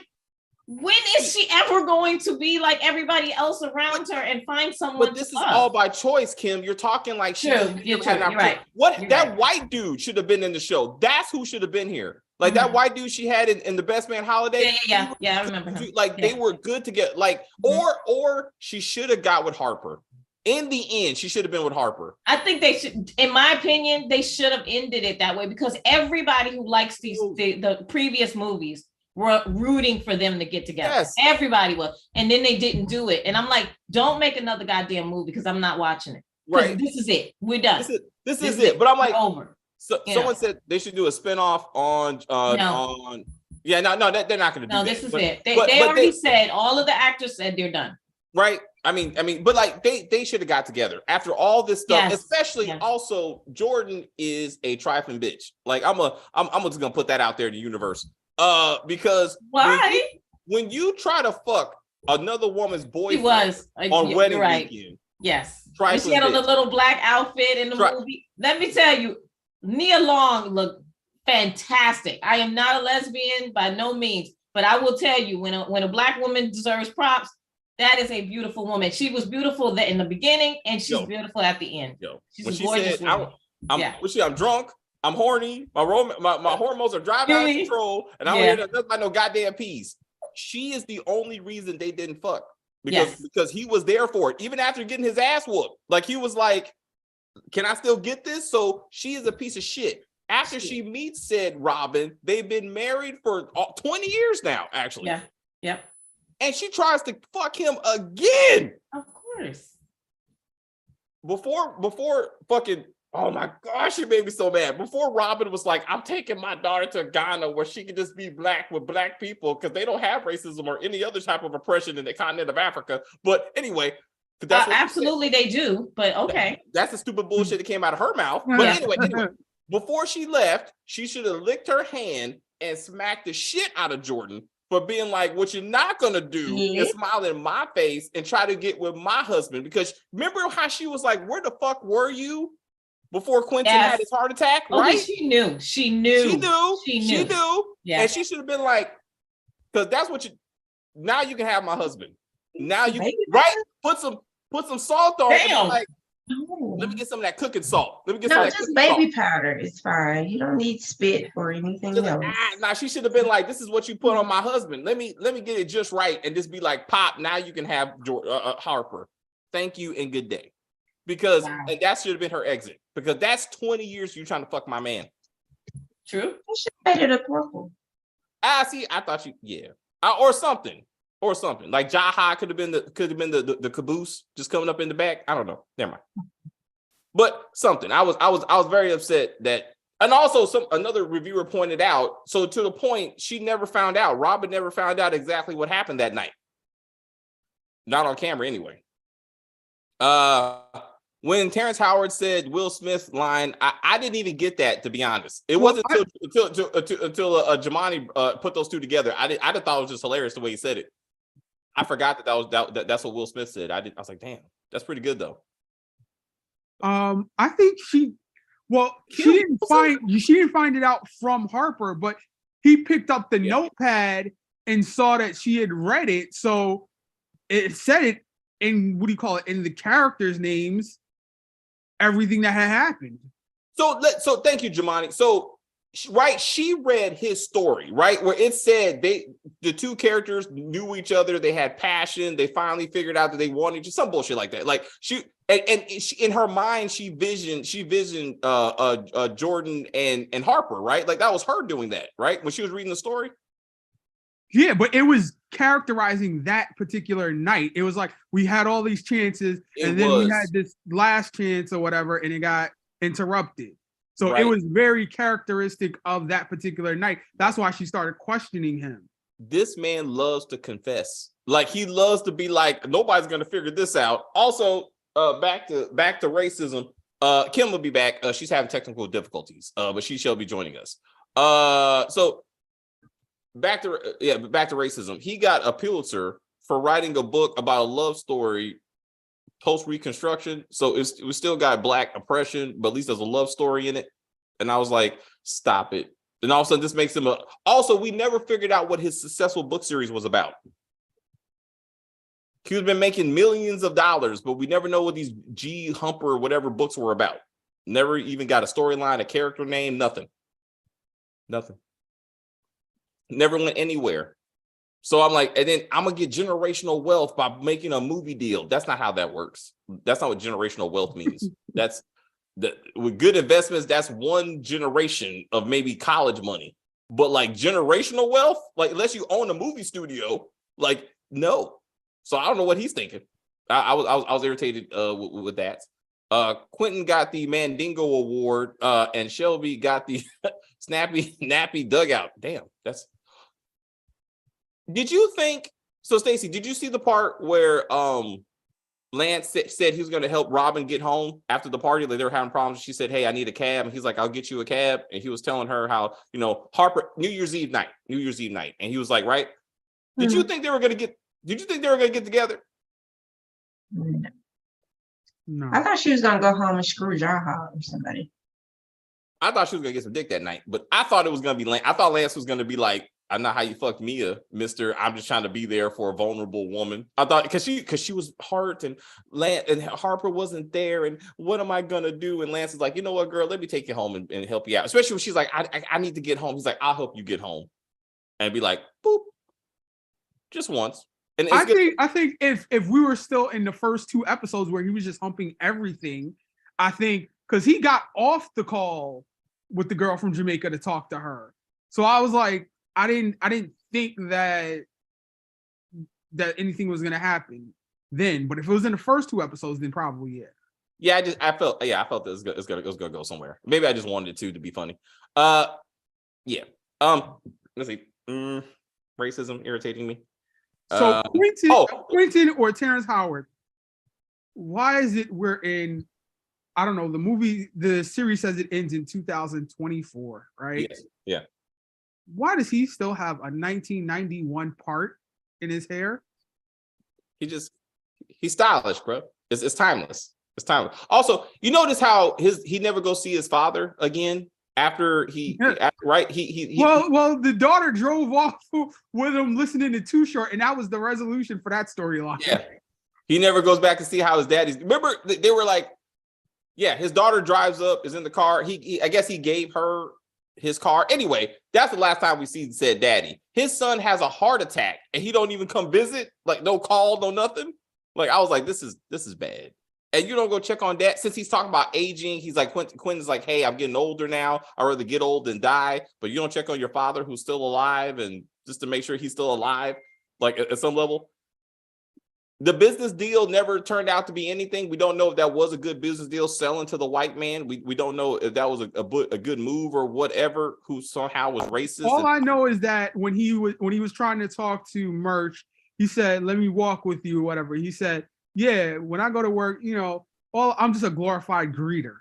when is she ever going to be like everybody else around her and find someone? But this is all by choice, Kim. You're talking like you're right. White dude should have been in the show. That's who should have been here. Like that white dude she had in the Best Man Holiday. Yeah, I remember him. Like they were good to get like, or she should have got with Harper. In the end, she should have been with Harper. I think they should, in my opinion, they should have ended it that way because everybody who likes the previous movies were rooting for them to get together. Yes. Everybody was. And then they didn't do it. And I'm like, don't make another goddamn movie because I'm not watching it. Right. This is it. We're done. This is it. But I'm like, over. So, someone said they should do a spinoff on they're not going to do that. No, this is it. They already said, all of the actors said they're done. Right. I mean, but like they should have got together after all this stuff, especially also Jordan is a trifling bitch. Like I'm just gonna put that out there in the universe. Because why when you try to fuck another woman's boyfriend on wedding weekend. Yes. And she had on the little black outfit in the movie. Let me tell you, Nia Long looked fantastic. I am not a lesbian by no means, but I will tell you, when a black woman deserves props, that is a beautiful woman. She was beautiful in the beginning, and she's beautiful at the end. She's a gorgeous woman. I'm drunk, I'm horny, my hormones are driving out of control, and I don't hear nothing about no goddamn peas. She is the only reason they didn't fuck. Because he was there for it, even after getting his ass whooped. Like he was like, can I still get this? So she is a piece of shit. After she meets said Robin, they've been married for 20 years now, actually. Yeah. Yep. And she tries to fuck him again. Of course. Before fucking, oh my gosh, it made me so mad. Before Robin was like, I'm taking my daughter to Ghana where she can just be black with black people because they don't have racism or any other type of oppression in the continent of Africa. But anyway, that's absolutely they do, but okay. That's the stupid bullshit that came out of her mouth. But anyway, before she left, she should have licked her hand and smacked the shit out of Jordan for being like, what you're not gonna do is smile in my face and try to get with my husband. Because remember how she was like, where the fuck were you before Quentin had his heart attack? Right? She knew. Yeah. And she should have been like, because that's what now you can have my husband. Now you put some salt on it. Like, let me get some of that cooking salt. Let me get some of that just baby powder. It's fine. You don't need spit or anything else. Nah, she should have been like, this is what you put on my husband. Let me get it just right and just be like, Pop, now you can have Harper. Thank you and good day. Because and that should have been her exit. Because that's 20 years you trying to fuck my man. True. You should have made it a purple. See, I thought or something. Or something like Jaha could have been the caboose just coming up in the back. I don't know. Never mind. But something. I was very upset that, and also another reviewer pointed out. So to the point, she never found out. Robin never found out exactly what happened that night. Not on camera anyway. When Terrence Howard said Will Smith's line, I didn't even get that, to be honest. It wasn't until Jamani put those two together. I just thought it was just hilarious the way he said it. I forgot that's what Will Smith said. I was like, damn, that's pretty good though. I think she didn't find it out from Harper, but he picked up the notepad and saw that she had read it. So it said it in in the characters' names, everything that had happened. So thank you, Jamani. So she read his story, right? Where it said the two characters knew each other, they had passion, they finally figured out that they wanted each other, some bullshit like that. Like she in her mind, she visioned Jordan and Harper, right? Like that was her doing that, right? When she was reading the story. Yeah, but it was characterizing that particular night. It was like we had all these chances, and then we had this last chance or whatever, and it got interrupted. So it was very characteristic of that particular night. That's why she started questioning him. This man loves to confess. Like he loves to be like, nobody's gonna figure this out. Also, back to racism. Kim will be back. She's having technical difficulties, but she shall be joining us. So back to racism. He got a Pulitzer for writing a book about a love story post-Reconstruction. So it still got black oppression, but at least there's a love story in it. And I was like, stop it. And all of a sudden this makes him also, we never figured out what his successful book series was about. He's been making millions of dollars, but we never know what these G Humper or whatever books were about. Never even got a storyline, a character name, nothing. Never went anywhere. So I'm like, and then I'm gonna get generational wealth by making a movie deal. That's not how that works. That's not what generational wealth means. That's with good investments, that's one generation of maybe college money. But like generational wealth, like unless you own a movie studio, like no. So I don't know what he's thinking. I was irritated with that. Quentin got the Mandingo Award, and Shelby got the Snappy Nappy Dugout. Damn, that's. Did you think so, Stacey? Did you see the part where Lance said he was going to help Robin get home after the party? Like they were having problems. She said, "Hey, I need a cab," and he's like, "I'll get you a cab." And he was telling her how Harper New Year's Eve night, and he was like, "Right? Did you think they were going to get? Did you think they were going to get together?" No. I thought she was gonna go home and screw Jaha or somebody. I thought she was going to get some dick that night, but I thought it was going to be Lance. I thought Lance was going to be like, "I know how you fucked Mia, mister. I'm just trying to be there for a vulnerable woman." I thought because she was hurt and Harper wasn't there. And what am I going to do? And Lance is like, "You know what, girl, let me take you home and help you out." Especially when she's like, I need to get home. He's like, "I'll help you get home." And be like, boop, just once. And I think if we were still in the first 2 episodes where he was just humping everything, I think because he got off the call with the girl from Jamaica to talk to her. So I was like, I didn't think that anything was gonna happen then. But if it was in the first 2 episodes, then probably yeah. I felt that it was gonna go somewhere. Maybe I just wanted it to be funny. Yeah. Let's see. Racism irritating me. So Quentin or Terrence Howard, why is it we're in? I don't know. The series says it ends in 2024, right? Yes. Yeah. Why does he still have a 1991 part in his hair? He's stylish, bro. It's timeless. It's timeless. Also, you notice how he never goes see his father again after right? Well, the daughter drove off with him listening to Too Short, and that was the resolution for that storyline. Yeah. He never goes back to see how his daddy's. Remember, they were like, yeah, his daughter drives up, is in the car. I guess he gave her his car. Anyway, that's the last time we see said daddy. His son has a heart attack and he don't even come visit, like no call, no nothing. Like I was like, this is bad. And you don't go check on dad since he's talking about aging. He's like, Quentin's like, "Hey, I'm getting older now. I'd rather get old than die." But you don't check on your father who's still alive and just to make sure he's still alive, like at some level. The business deal never turned out to be anything. We don't know if that was a good business deal selling to the white man. We don't know if that was a good move or whatever, who somehow was racist. All I know is that when he was trying to talk to Murch, he said, "Let me walk with you," or whatever. He said, "Yeah, when I go to work, I'm just a glorified greeter."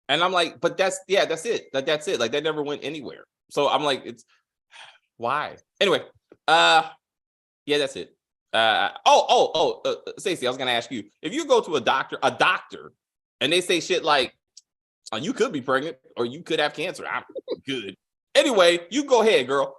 And I'm like, but that's it. That's it. Like that never went anywhere. So I'm like, it's why? Anyway, yeah, that's it. Stacey, I was gonna ask you, if you go to a doctor, and they say shit like, "Oh, you could be pregnant or you could have cancer." I'm good. Anyway, you go ahead, girl.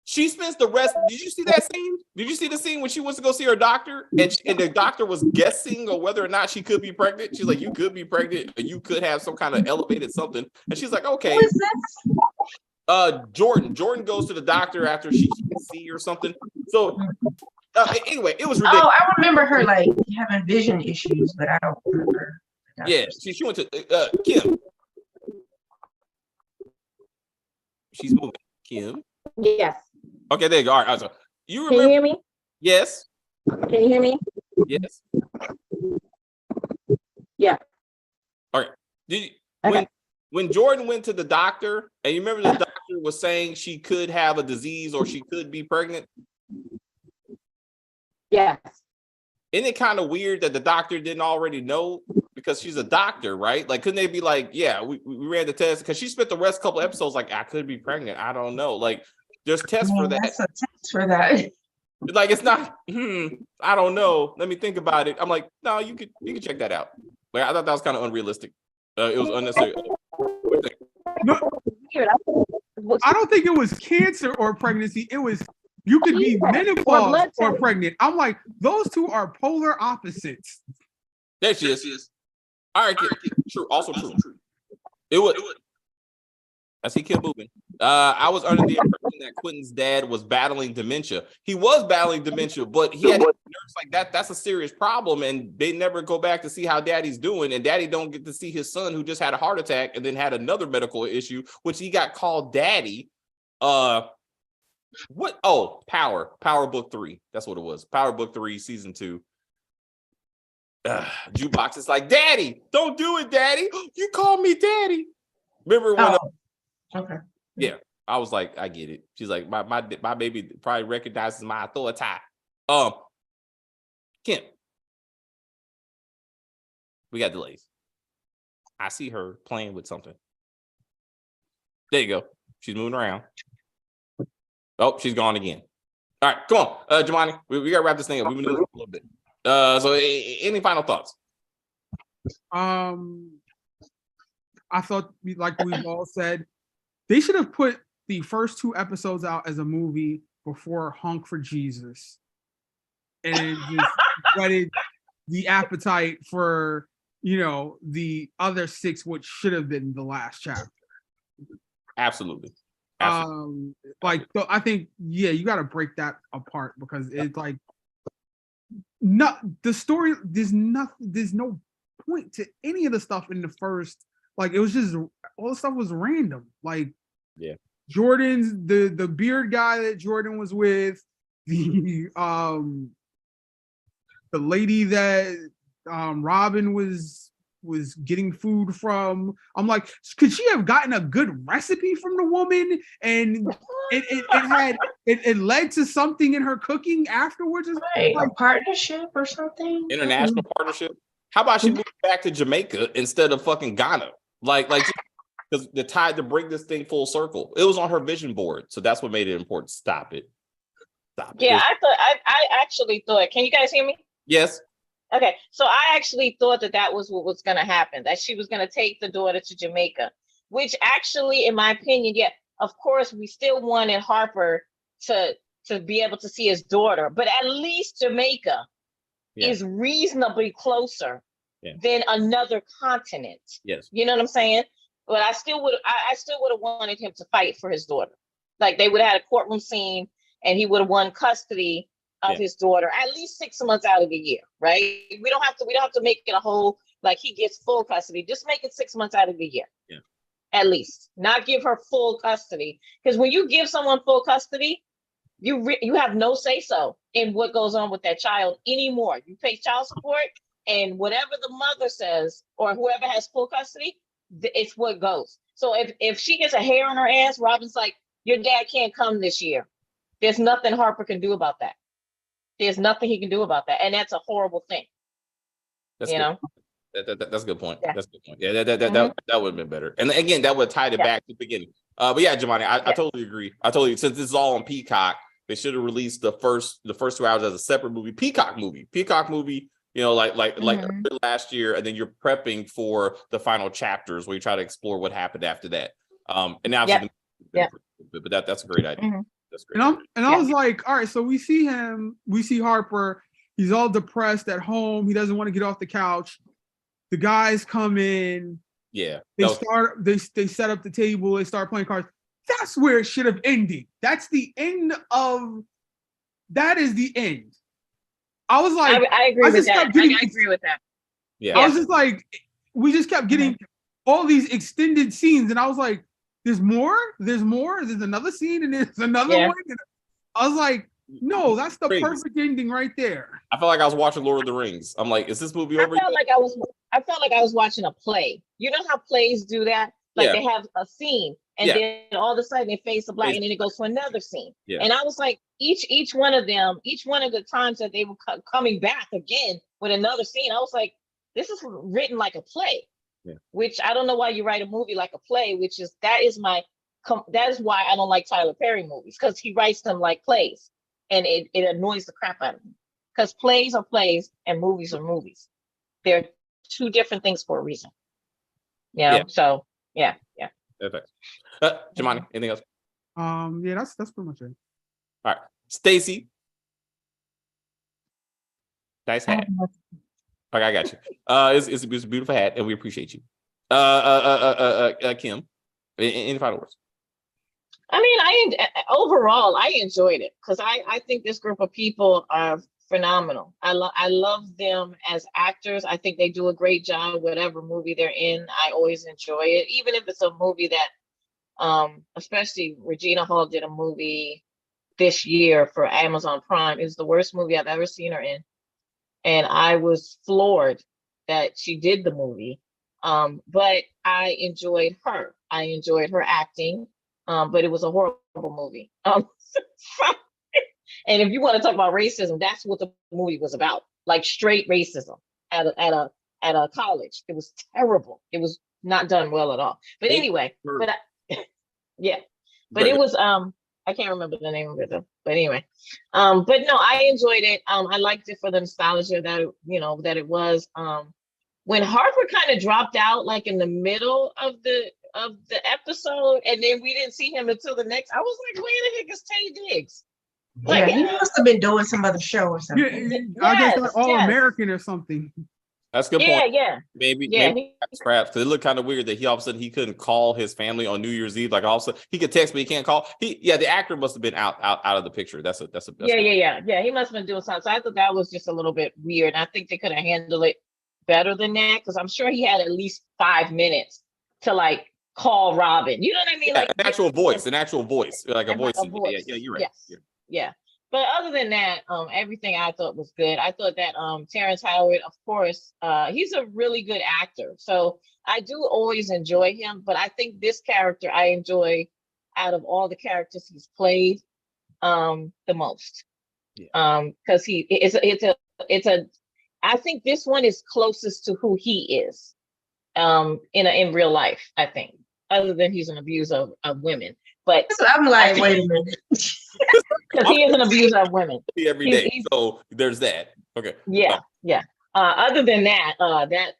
She spends the rest. Did you see that scene? Did you see the scene when she wants to go see her doctor and the doctor was guessing or whether or not she could be pregnant? She's like, "You could be pregnant, or you could have some kind of elevated something." And she's like, "Okay." Who is this? Jordan goes to the doctor after she can't see or something. So anyway, it was ridiculous. Oh, I remember her like having vision issues, but I don't remember. Yeah, she went to Kim. She's moving. Kim. Yes. Okay, there you go. All right. So you Can remember? you hear me? Yes. Can you hear me? Yes. Yeah. All right. Did you, Okay. when Jordan went to the doctor, and you remember the doctor was saying she could have a disease or she could be pregnant? Yes. Isn't it kind of weird that the doctor didn't already know because she's a doctor, right? Like, couldn't they be like, "Yeah, we ran the test," because she spent the rest couple episodes like, "I could be pregnant. I don't know." Like, there's tests for that. That's a test for that. Like, it's not. I don't know. Let me think about it. I'm like, no, you could check that out. Like, I thought that was kind of unrealistic. It was unnecessary. What do you think? I don't think it was cancer or pregnancy. It was you could be menopause or pregnant. I'm like, those two are polar opposites. There she is. All right, true. Also true. It would. I see Kim moving. I was under the impression that Quentin's dad was battling dementia. He was battling dementia, but he had nerves like that. That's a serious problem, and they never go back to see how Daddy's doing. And Daddy don't get to see his son, who just had a heart attack and then had another medical issue, which he got called Daddy. What? Oh, Power Book 3. That's what it was. Power Book 3, season 2. Jukebox is like, Daddy, don't do it, Daddy. You call me Daddy. Remember when? Okay. Yeah, I was like, I get it. She's like, my baby probably recognizes my authority. Kim, we got delays. I see her playing with something. There you go. She's moving around. Oh, she's gone again. All right, come on, Jemani. We got to wrap this thing up. We've been doing this a little bit. So any final thoughts? I thought, like we've all said, they should have put the first 2 episodes out as a movie before Honk for Jesus, and just whetted the appetite for, you know, the other 6, which should have been the last chapter. Absolutely. Like, so I think, yeah, you got to break that apart, because it's like, not the story. There's no point to any of the stuff in the first. Like, it was just all the stuff was random. Like, yeah, Jordan's the beard guy that Jordan was with, the lady that Robin was getting food from. I'm like, could she have gotten a good recipe from the woman, and it led to something in her cooking afterwards? Right, Like, a partnership or something. international partnership. How about she move back to Jamaica instead of fucking Ghana? Like because the tide to bring this thing full circle. It was on her vision board, so that's what made it important. Stop it. Yeah, I actually thought. Can you guys hear me? Yes. Okay, so I actually thought that was what was going to happen, that she was going to take the daughter to Jamaica, which actually, in my opinion, yeah, of course, we still wanted Harper to be able to see his daughter, but at least Jamaica is reasonably closer than another continent. Yes. You know what I'm saying? But I still would have wanted him to fight for his daughter. Like, they would have had a courtroom scene and he would have won custody of his daughter at least 6 months out of the year, right? We don't have to make it a whole, like, he gets full custody. Just make it 6 months out of the year. Yeah. At least. Not give her full custody. Because when you give someone full custody, you have no say-so in what goes on with that child anymore. You pay child support, and whatever the mother says or whoever has full custody, it's what goes. So if she gets a hair on her ass, Robin's like, your dad can't come this year. There's nothing Harper can do about that. There's nothing he can do about that. And that's a horrible thing. That's you good. know? That's a good point. Yeah. That's a good point. Yeah, that would have been better. And again, that would have tied it back to the beginning. But yeah, Jemani, I totally agree. Since this is all on Peacock, they should have released the first 2 hours as a separate movie. Peacock movie, you know, like last year, and then you're prepping for the final chapters where you try to explore what happened after that. And now, but that's a great idea. Mm-hmm. That's great. I was like, all right, so we see Harper. He's all depressed at home. He doesn't want to get off the couch. The guys come in. Yeah. They set up the table. They start playing cards. That's where it should have ended. That is the end. I was like, I agree with that. I agree with that. Yeah. I was just like, we just kept getting all these extended scenes, and I was like, there's more, there's another scene, and there's another one. And I was like, no, that's the perfect ending right there. I felt like I was watching Lord of the Rings. I'm like, is this movie over? I felt like I was watching a play. You know how plays do that? Like they have a scene, and then all of a sudden it fades to black, and then it goes to another scene. Yeah. And I was like, each one of the times that they were coming back again with another scene, I was like, this is written like a play. Yeah. Which I don't know why you write a movie like a play, that is why I don't like Tyler Perry movies, because he writes them like plays, and it annoys the crap out of me, because plays are plays and movies are movies. They're two different things for a reason. You know? So yeah. Perfect. Jemani, anything else? Yeah, that's pretty much it. All right, Stacy. Nice hat. Okay, I got you. It's a beautiful hat, and we appreciate you. Kim, any final words? I mean, overall I enjoyed it because I think this group of people are phenomenal. I love them as actors. I think they do a great job, whatever movie they're in. I always enjoy it, even if it's a movie that, especially Regina Hall did a movie this year for Amazon Prime. It's the worst movie I've ever seen her in, and I was floored that she did the movie. But I enjoyed her. I enjoyed her acting. But it was a horrible movie. And if you want to talk about racism, that's what the movie was about, like straight racism at a college. It was terrible. It was not done well at all. But anyway, yeah. But it was I can't remember the name of it though. But anyway, but no, I enjoyed it. I liked it for the nostalgia that that it was. When Harper kind of dropped out, like in the middle of the episode, and then we didn't see him until the next. I was like, where the heck is Taye Diggs? Yeah, he must have been doing some other show or something. I guess like All American or something. That's a good point. Yeah. Maybe scraps because it looked kind of weird that he all of a sudden he couldn't call his family on New Year's Eve. Like all of a sudden he could text, but he can't call. The actor must have been out of the picture. That's Yeah. He must have been doing something. So I thought that was just a little bit weird. I think they could have handled it better than that because I'm sure he had at least 5 minutes to like call Robin. You know what I mean? Like an actual voice, like a voice. Yeah, you're right. Yes. Yeah. But other than that, everything I thought was good. I thought that Terrence Howard, of course, he's a really good actor. So I do always enjoy him. But I think this character I enjoy out of all the characters he's played the most. Because I think this one is closest to who he is in real life, I think, other than he's an abuser of women. But so I'm like, wait a minute. Because he is an abuser of women. Every day. So there's that. Okay. Yeah. Other than that,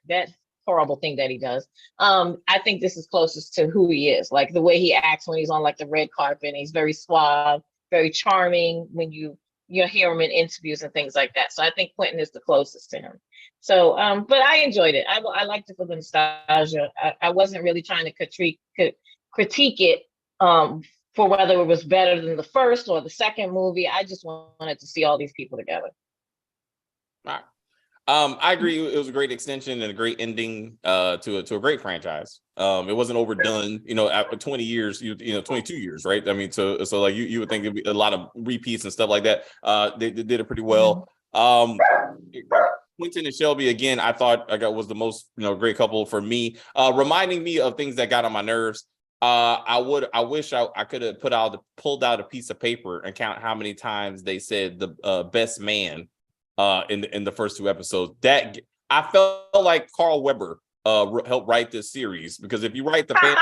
that horrible thing that he does, I think this is closest to who he is. Like the way he acts when he's on like the red carpet, and he's very suave, very charming when you hear him in interviews and things like that. So I think Quentin is the closest to him. So, but I enjoyed it. I liked it for the nostalgia. I wasn't really trying to critique it for whether it was better than the first or the second movie. I just wanted to see all these people together. All right. I agree. It was a great extension and a great ending to a great franchise. It wasn't overdone, after 20 years, 22 years, right? I mean, so like you would think it'd be a lot of repeats and stuff like that. They did it pretty well. Quentin and Shelby, again, I thought was the most, great couple for me, reminding me of things that got on my nerves. I wish I could have pulled out a piece of paper and count how many times they said the best man in the first 2 episodes. That I felt like Carl Weber helped write this series, because if you write the family,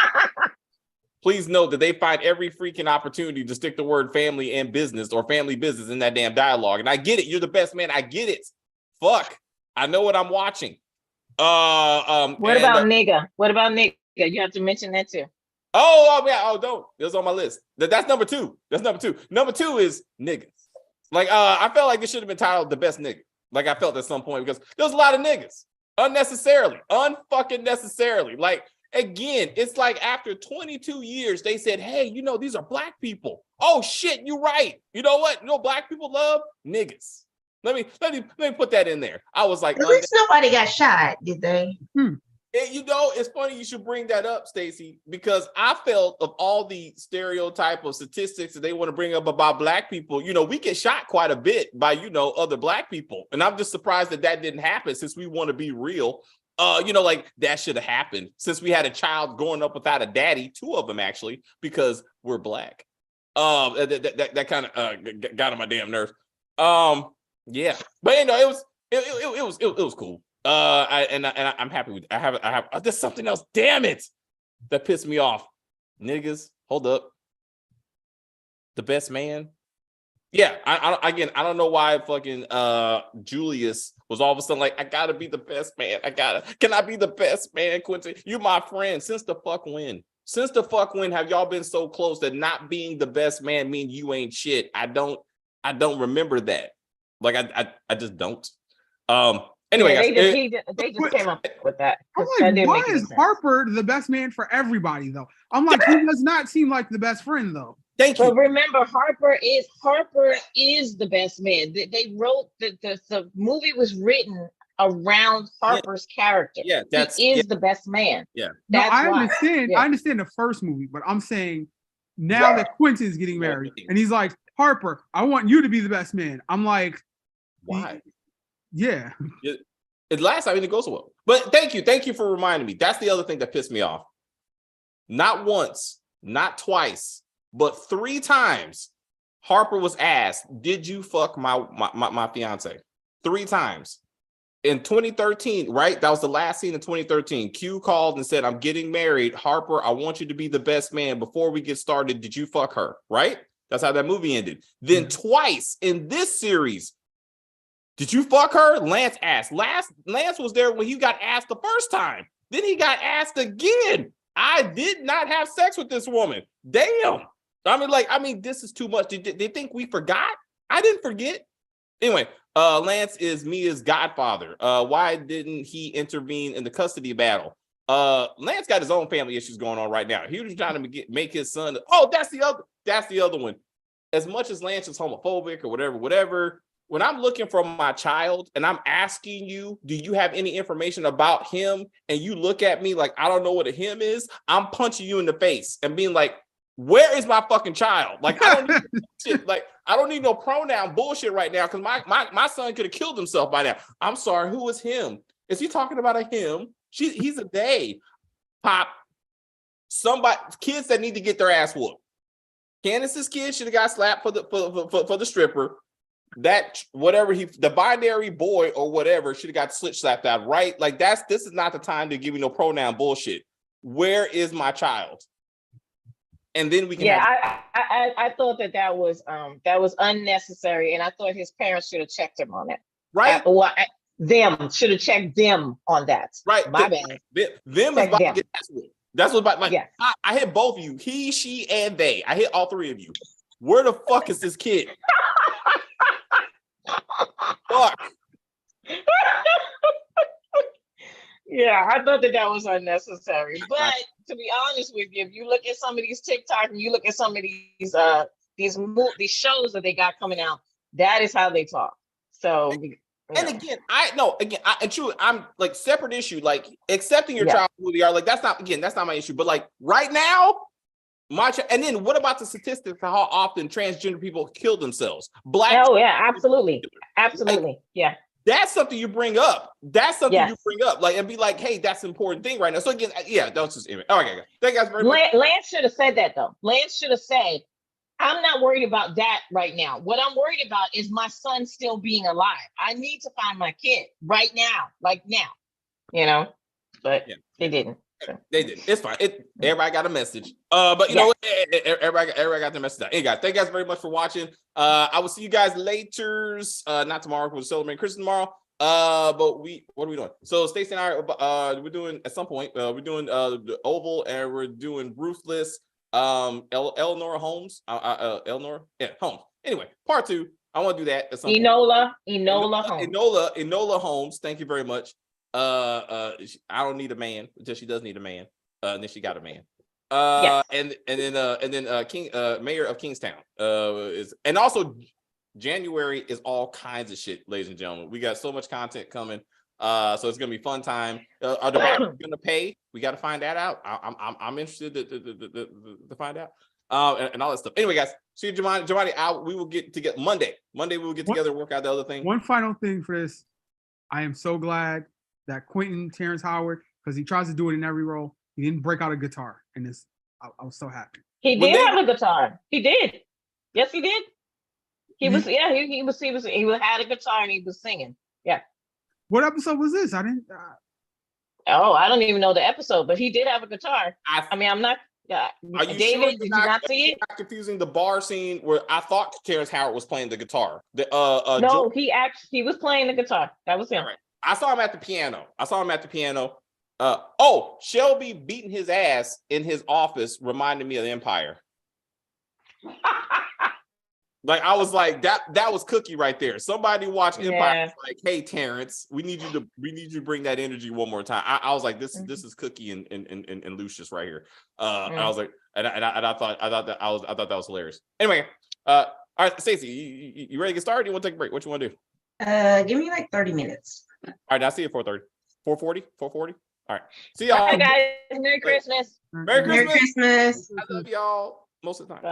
please note that they find every freaking opportunity to stick the word family and business or family business in that damn dialogue. And I get it, you're the best man. I get it. Fuck, I know what I'm watching. What about nigga? What about nigga? You have to mention that too. Don't. It was on my list. That's number 2. Number 2 is niggas. Like, I felt like this should have been titled The Best Nigga. Like, I felt at some point, because there's a lot of niggas. Unfucking necessarily. Like, again, it's like after 22 years, they said, hey, these are black people. Oh, shit, you're right. You know what? Black people love niggas. Let me put that in there. I was like, at least nobody got shot, did they? It's funny you should bring that up, Stacey, because I felt of all the stereotype of statistics that they want to bring up about black people, we get shot quite a bit by, other black people. And I'm just surprised that didn't happen, since we want to be real. Like that should have happened since we had a child growing up without a daddy, 2 of them actually, because we're black. That kind of got on my damn nerves. Yeah, but it was cool. I'm happy with. I have. There's something else. Damn it, that pissed me off. Niggas, hold up. The best man. Yeah, I don't know why fucking Julius was all of a sudden like, I gotta be the best man. Can I be the best man, Quentin? You my friend. Since the fuck when? Have y'all been so close that not being the best man mean you ain't shit? I don't remember that. Like I just don't. Anyway, Yeah, guys, they just came up with that. I'm 'Cause that like, didn't why make any is sense. Harper the best man for everybody though? I'm like, he does not seem like the best friend though. thank But you. remember, Harper is the best man. They wrote the movie was written around Harper's character. Yeah, that's he is the best man. Yeah. No, That's I why. understand. Yeah. I understand the first movie, but I'm saying now that Quentin's getting married and he's like, Harper, I want you to be the best man. I'm like, Why? yeah. It last time it goes so well. But thank you for reminding me. That's the other thing that pissed me off. Not once, not twice, but 3 times Harper was asked, did you fuck my fiance? 3 times. In 2013, right? That was the last scene in 2013. Q called and said, I'm getting married. Harper, I want you to be the best man. Before we get started, did you fuck her? Right? That's how that movie ended. Then twice in this series, did you fuck her? Lance asked. Lance was there when he got asked the first time. Then he got asked again. I did not have sex with this woman. Damn. I mean, this is too much. Did they think we forgot? I didn't forget. Anyway, Lance is Mia's godfather. Why didn't he intervene in the custody battle? Lance got his own family issues going on right now. He was trying to make his son. Oh, that's the other one. As much as Lance is homophobic or whatever, when I'm looking for my child and I'm asking you, do you have any information about him? And you look at me like I don't know what a him is, I'm punching you in the face and being like, where is my fucking child? Like, I don't need shit. Like, I don't need no pronoun bullshit right now because my son could have killed himself by now. I'm sorry, who is him? Is he talking about a him? He's a they. Pop. Somebody, kids that need to get their ass whooped. Candace's kid should have got slapped for the stripper. That whatever the binary boy or whatever should have got slit slapped out, right? Like this is not the time to give you no pronoun bullshit. Where is my child? And then we can. Yeah, I thought that was unnecessary, and I thought his parents should have checked him on it. Right? Them should have checked them on that. Right. My bad. Them is about to get ass whooped. That's what about like. Yes. I hit both of you. He, she, and they. I hit all 3 of you. Where the fuck is this kid? Fuck. Yeah, I thought that was unnecessary. But to be honest with you, if you look at some of these TikTok and you look at some of these shows that they got coming out, that is how they talk. So, and again, I'm like separate issue, like accepting your child who they are. Like that's not my issue. But like right now, and then what about the statistics of how often transgender people kill themselves? Oh yeah, absolutely. Like, yeah. That's something you bring up. You bring up, like, and be like, hey, that's an important thing right now. So again, yeah, that was just image. Oh, okay, thank you guys very much. Lance should have said that though. Lance should have said, I'm not worried about that right now. What I'm worried about is my son still being alive. I need to find my kid right now, like now, but they didn't. So. They didn't. It's fine. Everybody got a message. But you know what? Everybody got their message out. Hey guys, thank you guys very much for watching. I will see you guys later. Not tomorrow, we'll celebrate Christmas tomorrow. But what are we doing? So Stacey and I we're doing at some point, we're doing the Oval and we're doing Ruthless. Eleanor Holmes. Eleanor, Holmes. Anyway, part 2. I want to do that at some Enola point. Holmes. Enola Holmes. Thank you very much. I don't need a man until she does need a man. And then she got a man. Yes. And then King Mayor of Kingstown is, and also January is all kinds of shit, ladies and gentlemen. We got so much content coming. So it's gonna be fun time. Are the buyers gonna pay? We got to find that out. I'm interested to find out. And all that stuff. Anyway, guys, see you, Jemani. We will get together Monday. We will get together and work out the other thing. One final thing for this. I am so glad that Quentin Terrence Howard, because he tries to do it in every role, he didn't break out a guitar in this. I was so happy. He did have a guitar. He did. Yes, he did. He had a guitar and he was singing. Yeah. What episode was this? I didn't. I don't even know the episode, but he did have a guitar. I'm not. David, sure did you not see it? Not confusing the bar scene where I thought Terrence Howard was playing the guitar. No, he was playing the guitar. That was him. Right. I saw him at the piano. Shelby beating his ass in his office reminded me of the Empire. Like I was like that was Cookie right there. Somebody watch Empire. Yeah. Was like, hey Terrence, we need you to bring that energy one more time. I was like, this is Cookie and Lucius right here. I was like, and I thought that was hilarious. Anyway, all right, Stacey, you ready to get started? You want to take a break? What you want to do? Give me like 30 minutes. All right, I'll see you at 4:30. 4:40? 4:40? All right. See All y'all. right, guys. Merry Christmas. Merry Merry Christmas. Christmas. I love y'all most of the time.